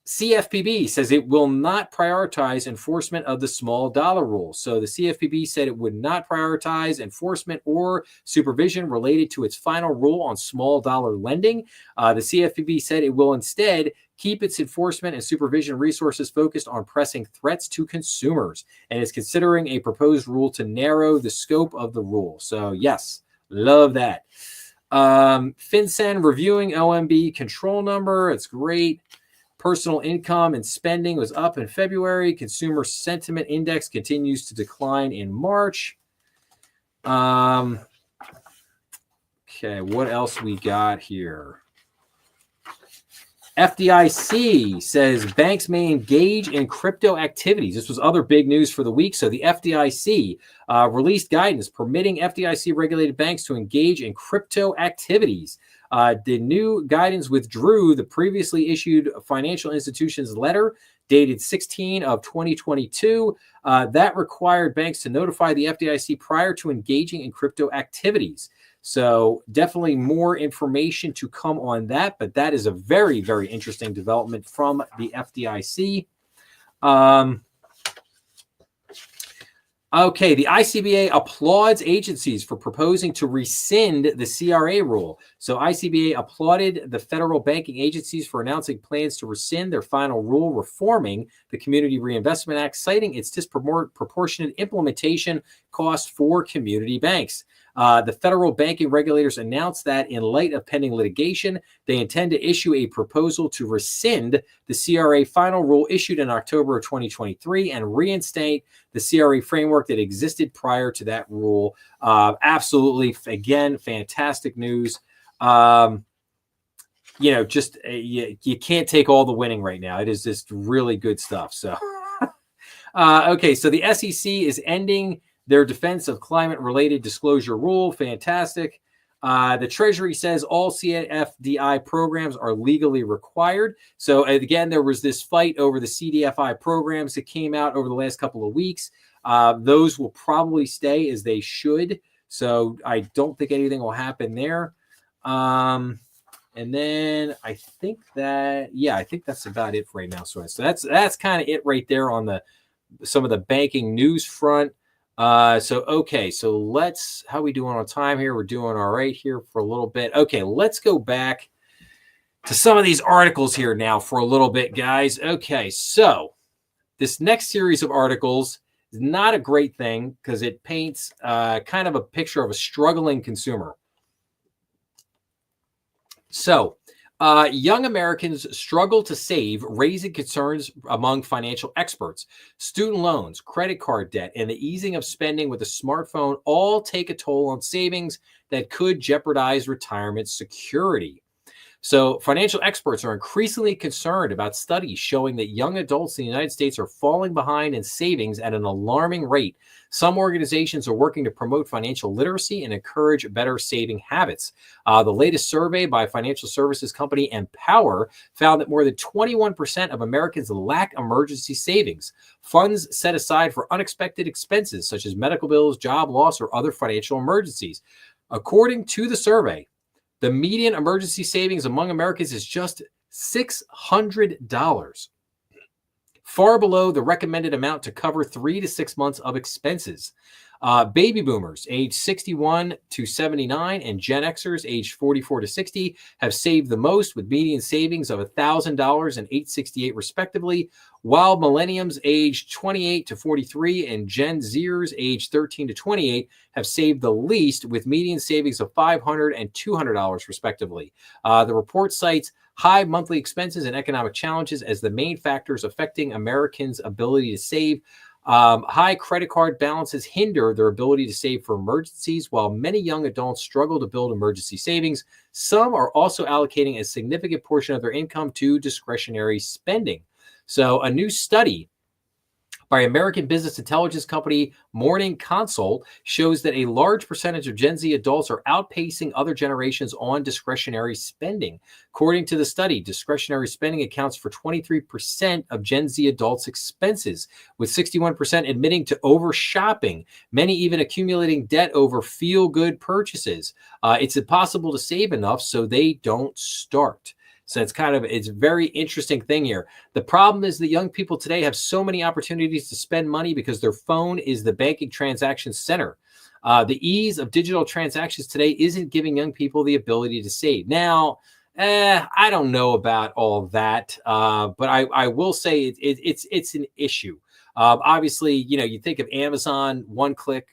CFPB says it will not prioritize enforcement of the small dollar rule. So the CFPB said it would not prioritize enforcement or supervision related to its final rule on small dollar lending. The CFPB said it will instead keep its enforcement and supervision resources focused on pressing threats to consumers and is considering a proposed rule to narrow the scope of the rule. So yes, love that. FinCEN reviewing OMB control number. It's great. Personal income and spending was up in February. Consumer sentiment index continues to decline in March. Okay, what else we got here? FDIC says banks may engage in crypto activities. This was other big news for the week. So the FDIC released guidance permitting FDIC-regulated banks to engage in crypto activities. The new guidance withdrew the previously issued financial institutions letter dated 16 of 2022 that required banks to notify the FDIC prior to engaging in crypto activities. So definitely more information to come on that, but that is a very, very interesting development from the FDIC. Okay, the ICBA applauds agencies for proposing to rescind the CRA rule. So ICBA applauded the federal banking agencies for announcing plans to rescind their final rule reforming the Community Reinvestment Act, citing its disproportionate implementation cost for community banks. The federal banking regulators announced that in light of pending litigation, they intend to issue a proposal to rescind the CRA final rule issued in October of 2023 and reinstate the CRA framework that existed prior to that rule. Absolutely, again, fantastic news. Just you can't take all the winning right now. It is just really good stuff. So, okay, so the SEC is ending their defense of climate-related disclosure rule. Fantastic. The Treasury says all CFDI programs are legally required. So again, there was this fight over the CDFI programs that came out over the last couple of weeks. Those will probably stay as they should. So I don't think anything will happen there. And then I think that's about it for right now. So that's kind of it right there on some of the banking news front. Okay, so how are we doing on time here? We're doing all right here for a little bit. Okay, let's go back to some of these articles here now for a little bit, guys. Okay, so this next series of articles is not a great thing because it paints kind of a picture of a struggling consumer. So, young Americans struggle to save, raising concerns among financial experts. Student loans, credit card debt, and the easing of spending with a smartphone all take a toll on savings that could jeopardize retirement security. So financial experts are increasingly concerned about studies showing that young adults in the United States are falling behind in savings at an alarming rate. Some organizations are working to promote financial literacy and encourage better saving habits. The latest survey by financial services company Empower found that more than 21% of Americans lack emergency savings, funds set aside for unexpected expenses such as medical bills, job loss, or other financial emergencies. According to the survey, the median emergency savings among Americans is just $600, far below the recommended amount to cover 3 to 6 months of expenses. Baby boomers age 61 to 79 and Gen Xers age 44 to 60 have saved the most, with median savings of $1,000 and $868 respectively, while millenniums age 28 to 43 and Gen Zers age 13 to 28 have saved the least, with median savings of $500 and $200 respectively. The report cites high monthly expenses and economic challenges as the main factors affecting Americans' ability to save. High credit card balances hinder their ability to save for emergencies, while many young adults struggle to build emergency savings. Some are also allocating a significant portion of their income to discretionary spending. So a new study by American business intelligence company Morning Consult shows that a large percentage of Gen Z adults are outpacing other generations on discretionary spending. According to the study, discretionary spending accounts for 23% of Gen Z adults' expenses, with 61% admitting to over shopping, many even accumulating debt over feel-good purchases. It's impossible to save enough, so they don't start. So it's a very interesting thing here. The problem is that young people today have so many opportunities to spend money because their phone is the banking transaction center. The ease of digital transactions today isn't giving young people the ability to save. Now, I don't know about all that, but I will say it's an issue. Obviously, you think of Amazon, one click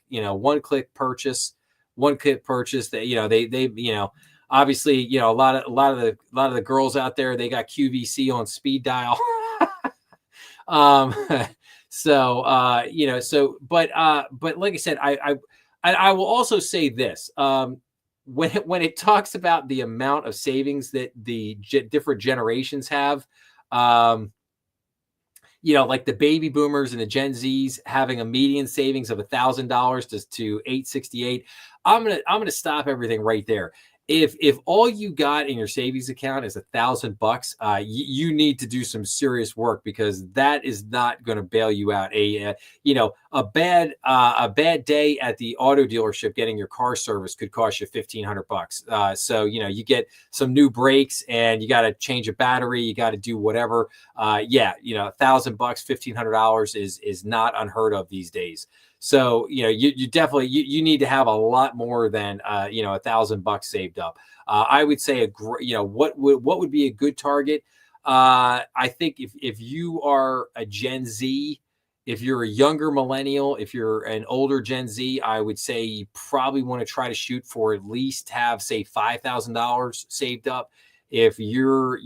purchase, that, obviously, a lot of the girls out there, they got QVC on speed dial. But like I said, I will also say this. When it talks about the amount of savings that the different generations have, like the baby boomers and the Gen Zs having a median savings of $1,000 to $868. I'm gonna stop everything right there. If all you got in your savings account is $1,000, you need to do some serious work, because that is not going to bail you out. A bad day at the auto dealership getting your car serviced could cost you $1,500. So you get some new brakes and you got to change a battery, you got to do whatever. $1,000, $1,500 is not unheard of these days. So, you definitely, you need to have a lot more than, $1,000 saved up. I would say, what would be a good target? I think if you are a Gen Z If you're a younger millennial, if you're an older Gen Z, I would say you probably want to try to shoot for at least have, say, $5,000 saved up. If you're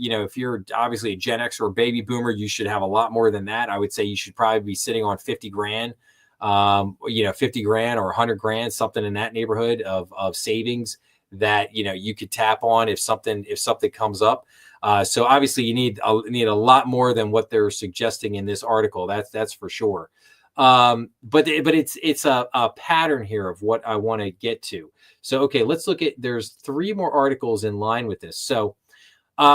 obviously a Gen X or a baby boomer, you should have a lot more than that. I would say you should probably be sitting on 50 grand, 50 grand or 100 grand, something in that neighborhood of savings that, you could tap on if something comes up. So obviously you need a lot more than what they're suggesting in this article. That's for sure. But it's a pattern here of what I want to get to. So, okay, let's look at, there's 3 more articles in line with this. So,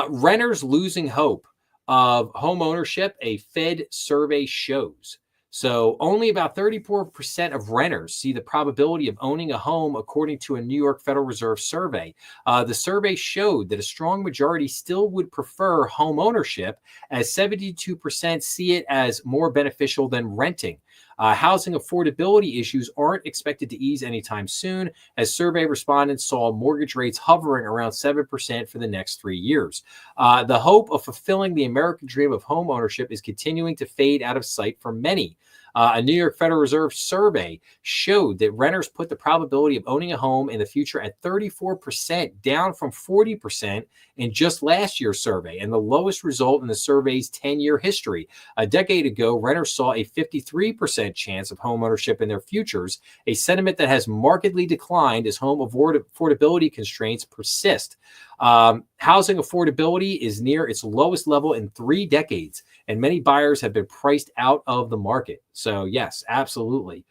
renters losing hope of home ownership, a Fed survey shows. So only about 34% of renters see the probability of owning a home, according to a New York Federal Reserve survey. The survey showed that a strong majority still would prefer home ownership, as 72% see it as more beneficial than renting. Housing affordability issues aren't expected to ease anytime soon, as survey respondents saw mortgage rates hovering around 7% for the next 3 years. The hope of fulfilling the American dream of home ownership is continuing to fade out of sight for many. A New York Federal Reserve survey showed that renters put the probability of owning a home in the future at 34%, down from 40% in just last year's survey, and the lowest result in the survey's 10-year history. A decade ago, renters saw a 53% chance of home ownership in their futures, a sentiment that has markedly declined as home affordability constraints persist. Housing affordability is near its lowest level in 3 decades, and many buyers have been priced out of the market. So yes, absolutely.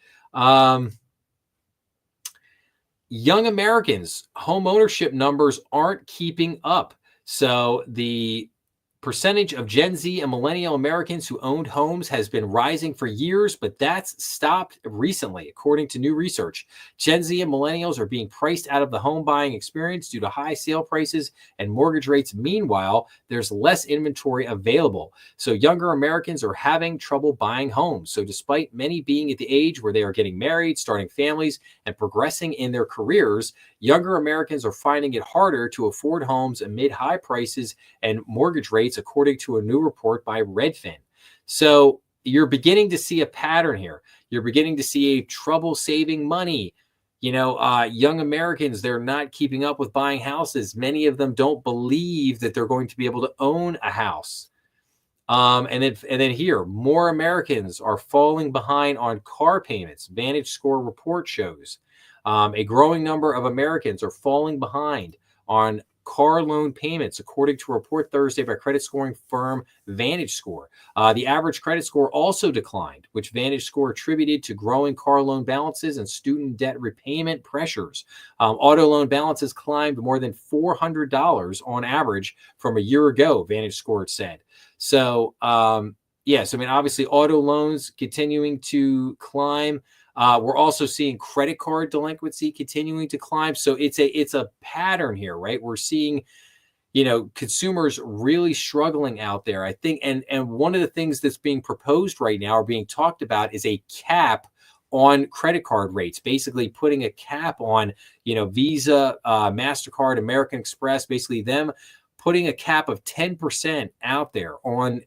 Young Americans, home ownership numbers aren't keeping up. So the percentage of Gen Z and millennial Americans who owned homes has been rising for years, but that's stopped recently, according to new research. Gen Z and millennials are being priced out of the home buying experience due to high sale prices and mortgage rates. Meanwhile, there's less inventory available. So younger Americans are having trouble buying homes. So despite many being at the age where they are getting married, starting families, and progressing in their careers, younger Americans are finding it harder to afford homes amid high prices and mortgage rates, according to a new report by Redfin. So you're beginning to see a pattern here. You're beginning to see trouble saving money. Young Americans, they're not keeping up with buying houses. Many of them don't believe that they're going to be able to own a house. And then here, more Americans are falling behind on car payments. Vantage Score report shows a growing number of Americans are falling behind on car loan payments, according to a report Thursday by credit scoring firm Vantage Score. The average credit score also declined, which Vantage Score attributed to growing car loan balances and student debt repayment pressures. Auto loan balances climbed more than $400 on average from a year ago, Vantage Score said. So, yes, obviously auto loans continuing to climb. We're also seeing credit card delinquency continuing to climb. So it's a pattern here, right? We're seeing, consumers really struggling out there, I think. And one of the things that's being proposed right now or being talked about is a cap on credit card rates, basically putting a cap on, Visa, MasterCard, American Express, basically them putting a cap of 10% out there on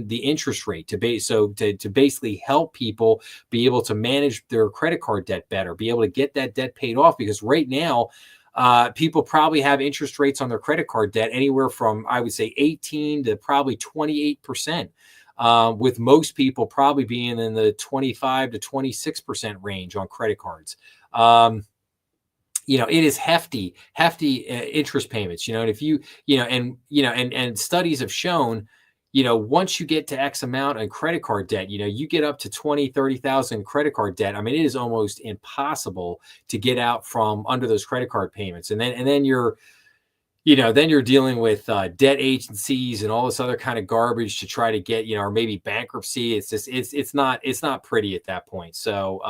the interest rate to basically help people be able to manage their credit card debt better, be able to get that debt paid off. Because right now, people probably have interest rates on their credit card debt anywhere from, I would say, 18 to probably 28%, with most people probably being in the 25 to 26% range on credit cards. It is hefty interest payments, and if and studies have shown, once you get to X amount in credit card debt, you get up to 20, 30,000 credit card debt. It is almost impossible to get out from under those credit card payments. And then you're dealing with debt agencies and all this other kind of garbage to try to get, or maybe bankruptcy. It's just, it's not pretty at that point. So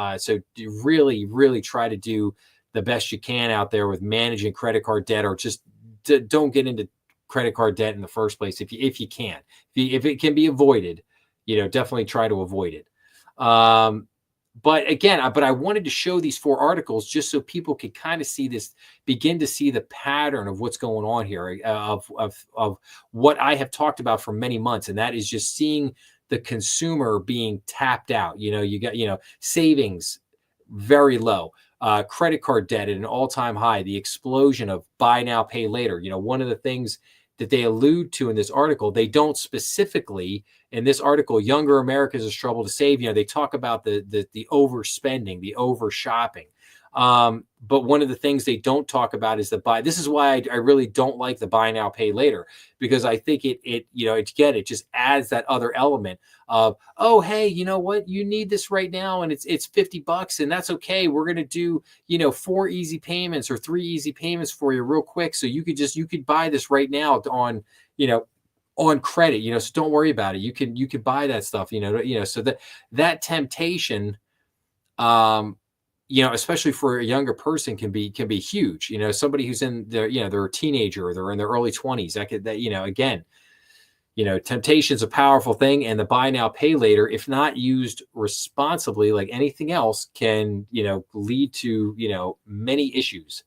you really, really try to do the best you can out there with managing credit card debt, or just don't get into credit card debt in the first place. If you can, if it can be avoided, definitely try to avoid it. But I wanted to show these 4 articles just so people could kind of begin to see the pattern of what's going on here, of what I have talked about for many months. And that is just seeing the consumer being tapped out. You got, savings very low, credit card debt at an all-time high, the explosion of buy now, pay later. One of the things that they allude to in this article, they don't specifically in this article, younger Americans is trouble to save. They talk about the overspending, the over shopping. But one of the things they don't talk about is the buy. This is why I really don't like the buy now, pay later, because I think it just adds that other element of, oh, hey, you know what? You need this right now. And it's $50 and that's okay. We're going to do, 4 easy payments or 3 easy payments for you real quick. So you could buy this right now on credit, so don't worry about it. You could buy that stuff, so that temptation, especially for a younger person can be huge. Somebody who's in they're a teenager or they're in their early 20s. Again, temptation's a powerful thing, and the buy now, pay later, if not used responsibly, like anything else, can, lead to, many issues.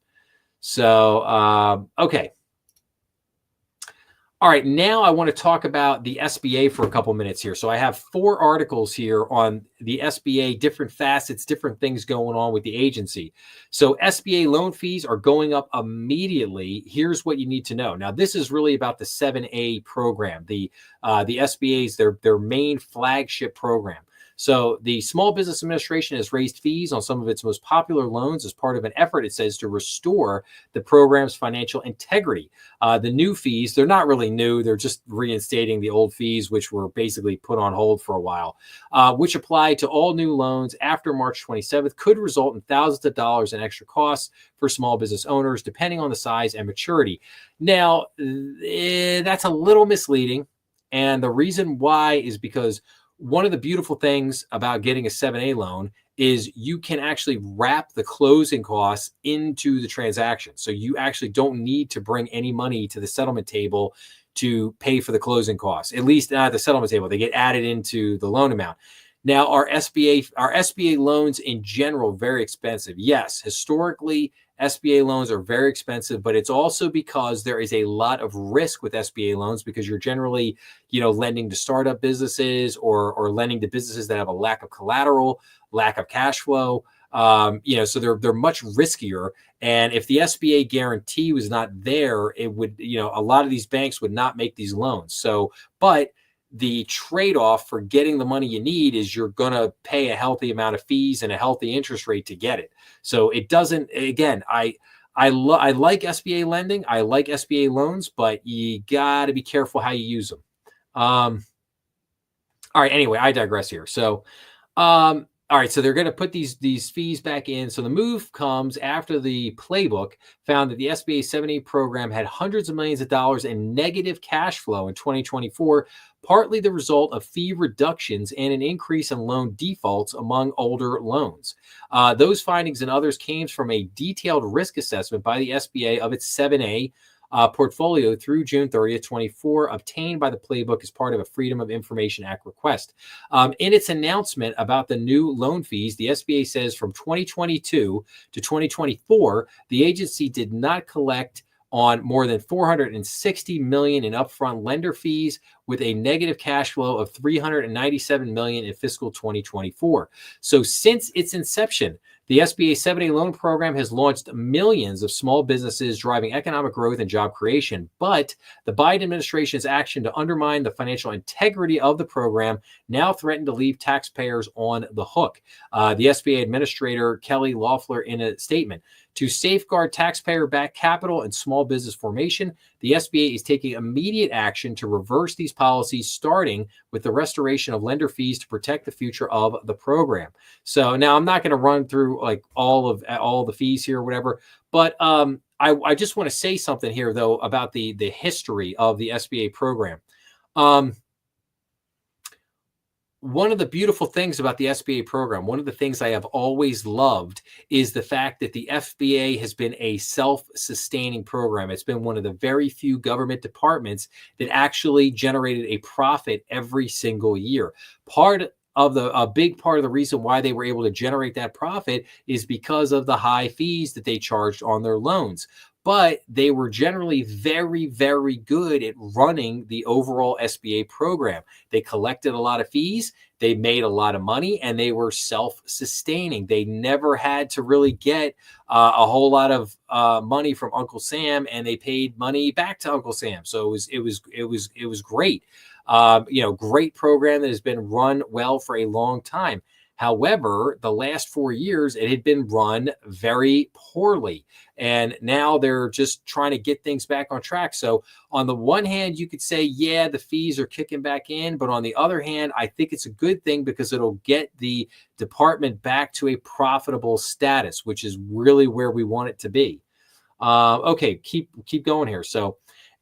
So, okay. All right, now I want to talk about the SBA for a couple minutes here. So I have 4 articles here on the SBA, different facets, different things going on with the agency. So SBA loan fees are going up immediately. Here's what you need to know. Now, this is really about the 7A program, the SBA's their main flagship program. So the Small Business Administration has raised fees on some of its most popular loans as part of an effort, it says, to restore the program's financial integrity. The new fees, they're not really new. They're just reinstating the old fees, which were basically put on hold for a while, which apply to all new loans after March 27th, could result in thousands of dollars in extra costs for small business owners, depending on the size and maturity. Now, that's a little misleading. And the reason why is because one of the beautiful things about getting a 7A loan is you can actually wrap the closing costs into the transaction. So you actually don't need to bring any money to the settlement table to pay for the closing costs, at least not at the settlement table. They get added into the loan amount. Now, our SBA loans in general, very expensive. Yes, historically, SBA loans are very expensive, but it's also because there is a lot of risk with SBA loans because you're generally, lending to startup businesses or lending to businesses that have a lack of collateral, lack of cash flow. So they're much riskier. And if the SBA guarantee was not there, it would, a lot of these banks would not make these loans. So, but the trade-off for getting the money you need is you're going to pay a healthy amount of fees and a healthy interest rate to get it. So it doesn't, again, I like SBA lending. I like SBA loans, but you got to be careful how you use them. All right. Anyway, I digress here. So, all right, so they're going to put these fees back in. So the move comes after the playbook found that the SBA 7A program had hundreds of millions of dollars in negative cash flow in 2024, partly the result of fee reductions and an increase in loan defaults among older loans. Those findings and others came from a detailed risk assessment by the SBA of its 7A portfolio through June 30th, 24, obtained by the playbook as part of a Freedom of Information Act request. In its announcement about the new loan fees, the SBA says from 2022 to 2024, the agency did not collect on more than $460 million in upfront lender fees, with a negative cash flow of $397 million in fiscal 2024. So since its inception, the SBA 7A loan program has launched millions of small businesses, driving economic growth and job creation. But the Biden administration's action to undermine the financial integrity of the program now threatened to leave taxpayers on the hook. The SBA Administrator Kelly Loeffler, in a statement, to safeguard taxpayer-backed capital and small business formation, the SBA is taking immediate action to reverse these policies, starting with the restoration of lender fees to protect the future of the program. So now I'm not going to run through like all the fees here or whatever, but I just want to say something here though about the history of the SBA program. One of the beautiful things about the SBA program, one of the things I have always loved, is the fact that the SBA has been a self-sustaining program. It's been one of the very few government departments that actually generated a profit every single year. A big part of the reason why they were able to generate that profit is because of the high fees that they charged on their loans. but they were generally very, very good at running the overall SBA program. They collected a lot of fees, they made a lot of money, and they were self-sustaining. They never had to really get a whole lot of money from Uncle Sam, and they paid money back to Uncle Sam. So it was great. Great program that has been run well for a long time. However, the last 4 years, it had been run very poorly. And now they're just trying to get things back on track. So, on the one hand, you could say, yeah, the fees are kicking back in. But on the other hand, I think it's a good thing because it'll get the department back to a profitable status, which is really where we want it to be. Okay, keep going here. So,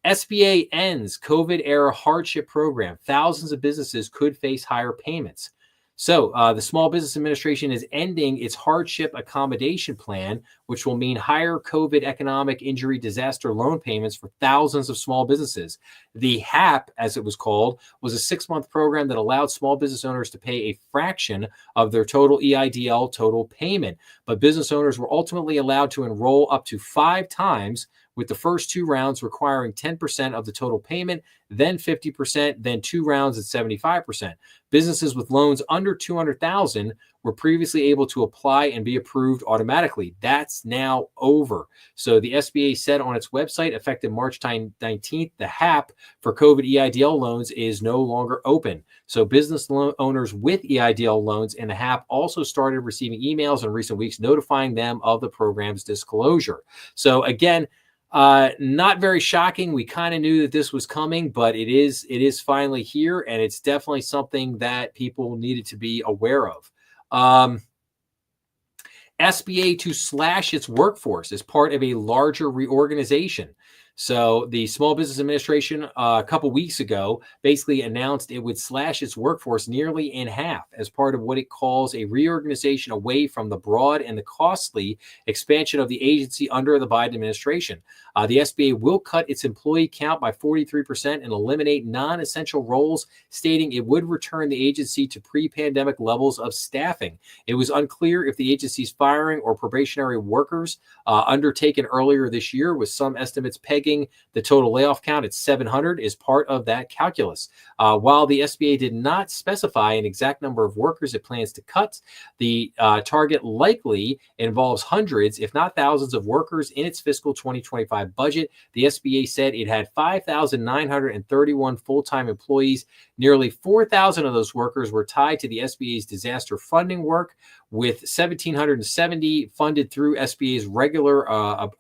SBA ends COVID era hardship program. Thousands of businesses could face higher payments. So the Small Business Administration is ending its hardship accommodation plan, which will mean higher COVID economic injury disaster loan payments for thousands of small businesses. The HAP, as it was called, was a 6-month program that allowed small business owners to pay a fraction of their total EIDL total payment. But business owners were ultimately allowed to enroll up to 5 times, with the first 2 rounds requiring 10% of the total payment, then 50%, then 2 rounds at 75%. Businesses with loans under $200,000 were previously able to apply and be approved automatically. That's now over. So the SBA said on its website, effective March 19th, the HAP for COVID EIDL loans is no longer open. So business owners with EIDL loans in the HAP also started receiving emails in recent weeks notifying them of the program's disclosure. So again, not very shocking. We kind of knew that this was coming, but it is finally here, and it's definitely something that people needed to be aware of. SBA to slash its workforce as part of a larger reorganization. So the Small Business Administration a couple weeks ago basically announced it would slash its workforce nearly in half as part of what it calls a reorganization away from the broad and the costly expansion of the agency under the Biden administration. The SBA will cut its employee count by 43% and eliminate non-essential roles, stating it would return the agency to pre-pandemic levels of staffing. It was unclear if the agency's firing or probationary workers undertaken earlier this year, with some estimates pegging the total layoff count at 700 is part of that calculus. While the SBA did not specify an exact number of workers it plans to cut, the target likely involves hundreds, if not thousands, of workers in its fiscal 2025 budget. The SBA said it had 5,931 full-time employees. Nearly 4,000 of those workers were tied to the SBA's disaster funding work, with 1,770 funded through SBA's regular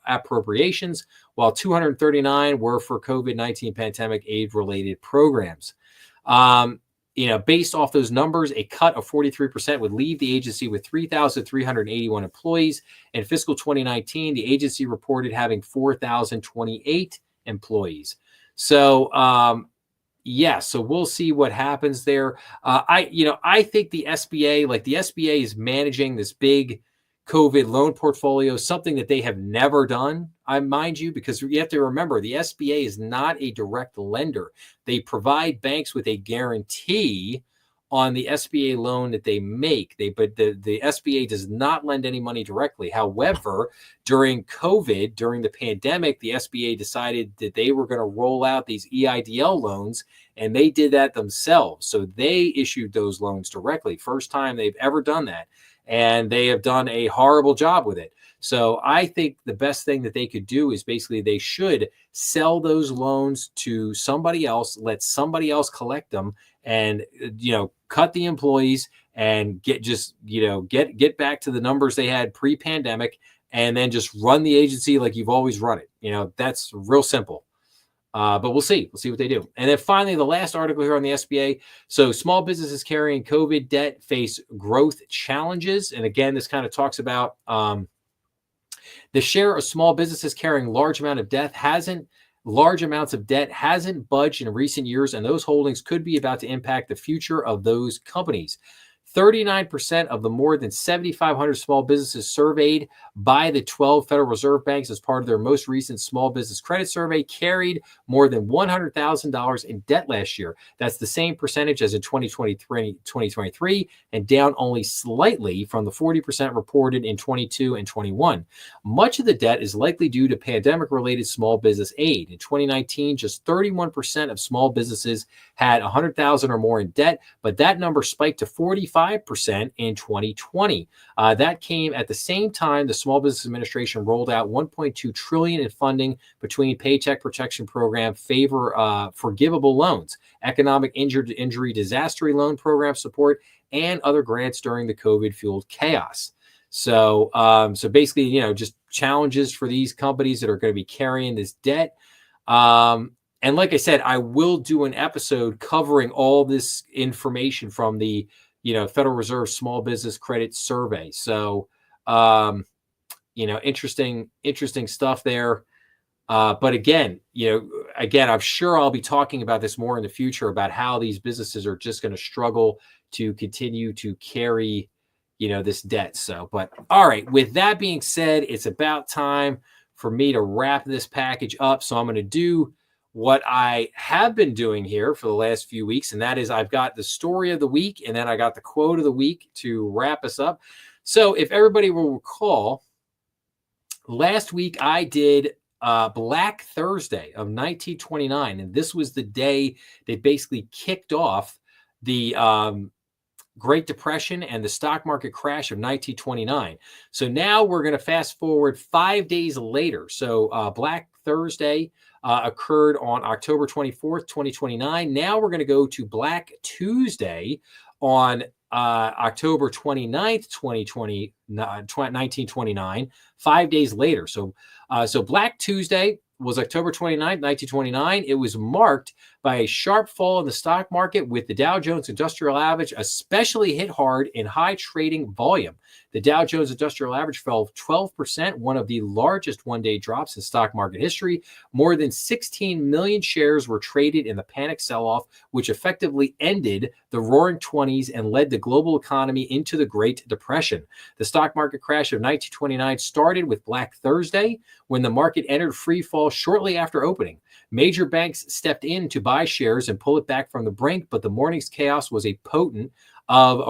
appropriations, while 239 were for COVID-19 pandemic aid-related programs. Based off those numbers, a cut of 43% would leave the agency with 3,381 employees. In fiscal 2019, the agency reported having 4,028 employees. So, so we'll see what happens there. I think the SBA is managing this big COVID loan portfolio, something that they have never done, mind you, because you have to remember the SBA is not a direct lender. They provide banks with a guarantee on the SBA loan that they make. But the SBA does not lend any money directly. However, during COVID, during the pandemic, the SBA decided that they were going to roll out these EIDL loans, and they did that themselves. So they issued those loans directly. First time they've ever done that. And they have done a horrible job with it. So I think the best thing that they could do is basically they should sell those loans to somebody else, let somebody else collect them, and cut the employees and get back to the numbers they had pre-pandemic, and then just run the agency like you've always run it. That's real simple. But we'll see. We'll see what they do. And then finally, the last article here on the SBA. So small businesses carrying COVID debt face growth challenges. And again, this kind of talks about the share of small businesses carrying large amounts of debt hasn't budged in recent years, and those holdings could be about to impact the future of those companies. 39% of the more than 7,500 small businesses surveyed by the 12 Federal Reserve banks as part of their most recent small business credit survey carried more than $100,000 in debt last year. That's the same percentage as in 2023 and down only slightly from the 40% reported in 22 and 21. Much of the debt is likely due to pandemic-related small business aid. In 2019, just 31% of small businesses had 100,000 or more in debt, but that number spiked to 45% in 2020. That came at the same time the Small Business Administration rolled out $1.2 trillion in funding between Paycheck Protection Program, forgivable loans, economic injury disaster loan program support, and other grants during the COVID-fueled chaos. So basically, just challenges for these companies that are going to be carrying this debt. And like I said, I will do an episode covering all this information from the Federal Reserve Small Business Credit Survey. So, interesting stuff there. But again, I'm sure I'll be talking about this more in the future about how these businesses are just going to struggle to continue to carry, this debt. So, but all right, with that being said, it's about time for me to wrap this package up. So I'm going to do what I have been doing here for the last few weeks, and that is I've got the story of the week, and then I got the quote of the week to wrap us up. So if everybody will recall, last week I did Black Thursday of 1929, and this was the day they basically kicked off the Great Depression and the stock market crash of 1929. So now we're going to fast forward 5 days later. So Black Thursday occurred on October 24th, 2029. Now we're going to go to Black Tuesday on October 29th, 1929, 5 days later. So Black Tuesday was October 29th, 1929. It was marked by a sharp fall in the stock market, with the Dow Jones Industrial Average especially hit hard in high trading volume. The Dow Jones Industrial Average fell 12%, one of the largest one-day drops in stock market history. More than 16 million shares were traded in the panic sell-off, which effectively ended the Roaring '20s and led the global economy into the Great Depression. The stock market crash of 1929 started with Black Thursday, when the market entered free fall shortly after opening. Major banks stepped in to buy shares and pull it back from the brink, but the morning's chaos was a portent of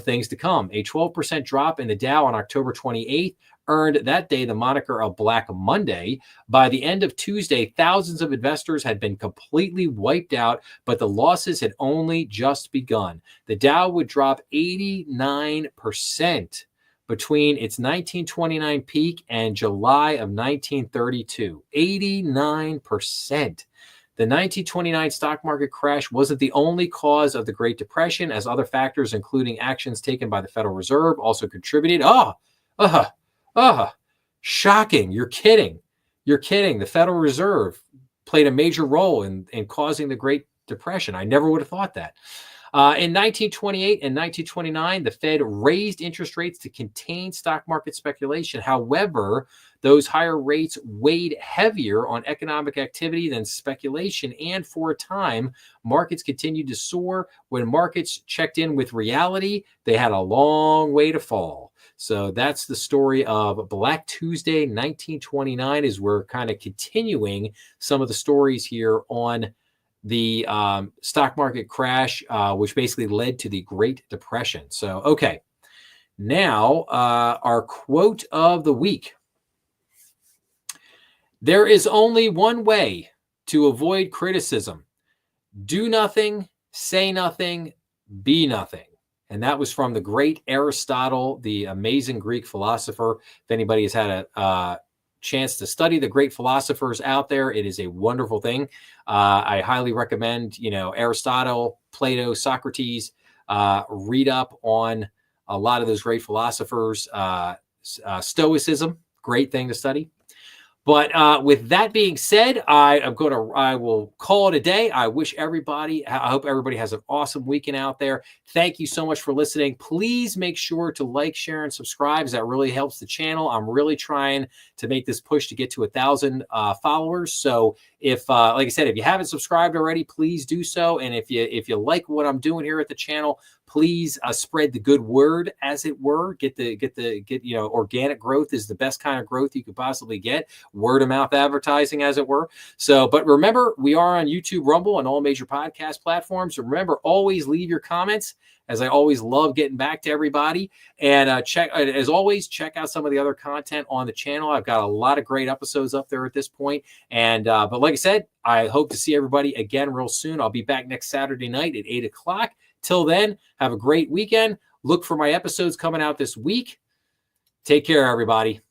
things to come. A 12% drop in the Dow on October 28th earned that day the moniker of Black Monday. By the end of Tuesday, thousands of investors had been completely wiped out, but the losses had only just begun. The Dow would drop 89% between its 1929 peak and July of 1932. 89%. The 1929 stock market crash wasn't the only cause of the Great Depression, as other factors, including actions taken by the Federal Reserve, also contributed. Shocking. You're kidding. The Federal Reserve played a major role in causing the Great Depression. I never would have thought that. In 1928 and 1929, the Fed raised interest rates to contain stock market speculation. However, those higher rates weighed heavier on economic activity than speculation, and for a time, markets continued to soar. When markets checked in with reality, they had a long way to fall. So that's the story of Black Tuesday, 1929, as we're kind of continuing some of the stories here on the stock market crash, which basically led to the Great Depression. So, okay. Now, our quote of the week. There is only one way to avoid criticism. Do nothing, say nothing, be nothing. And that was from the great Aristotle, the amazing Greek philosopher. If anybody has had a chance to study the great philosophers out there, it is a wonderful thing. I highly recommend, Aristotle, Plato, Socrates, read up on a lot of those great philosophers. Stoicism, great thing to study. But with that being said, I will call it a day. I hope everybody has an awesome weekend out there. Thank you so much for listening. Please make sure to like, share, and subscribe, as that really helps the channel. I'm really trying to make this push to get to 1,000 followers. So if like I said, if you haven't subscribed already, please do so. And if you like what I'm doing here at the channel, please spread the good word, as it were. Get organic growth is the best kind of growth you could possibly get. Word of mouth advertising, as it were. So, but remember, we are on YouTube, Rumble, and all major podcast platforms. Remember, always leave your comments, as I always love getting back to everybody. And as always, check out some of the other content on the channel. I've got a lot of great episodes up there at this point. And but like I said, I hope to see everybody again real soon. I'll be back next Saturday night at 8 o'clock. Till then, have a great weekend. Look for my episodes coming out this week. Take care, everybody.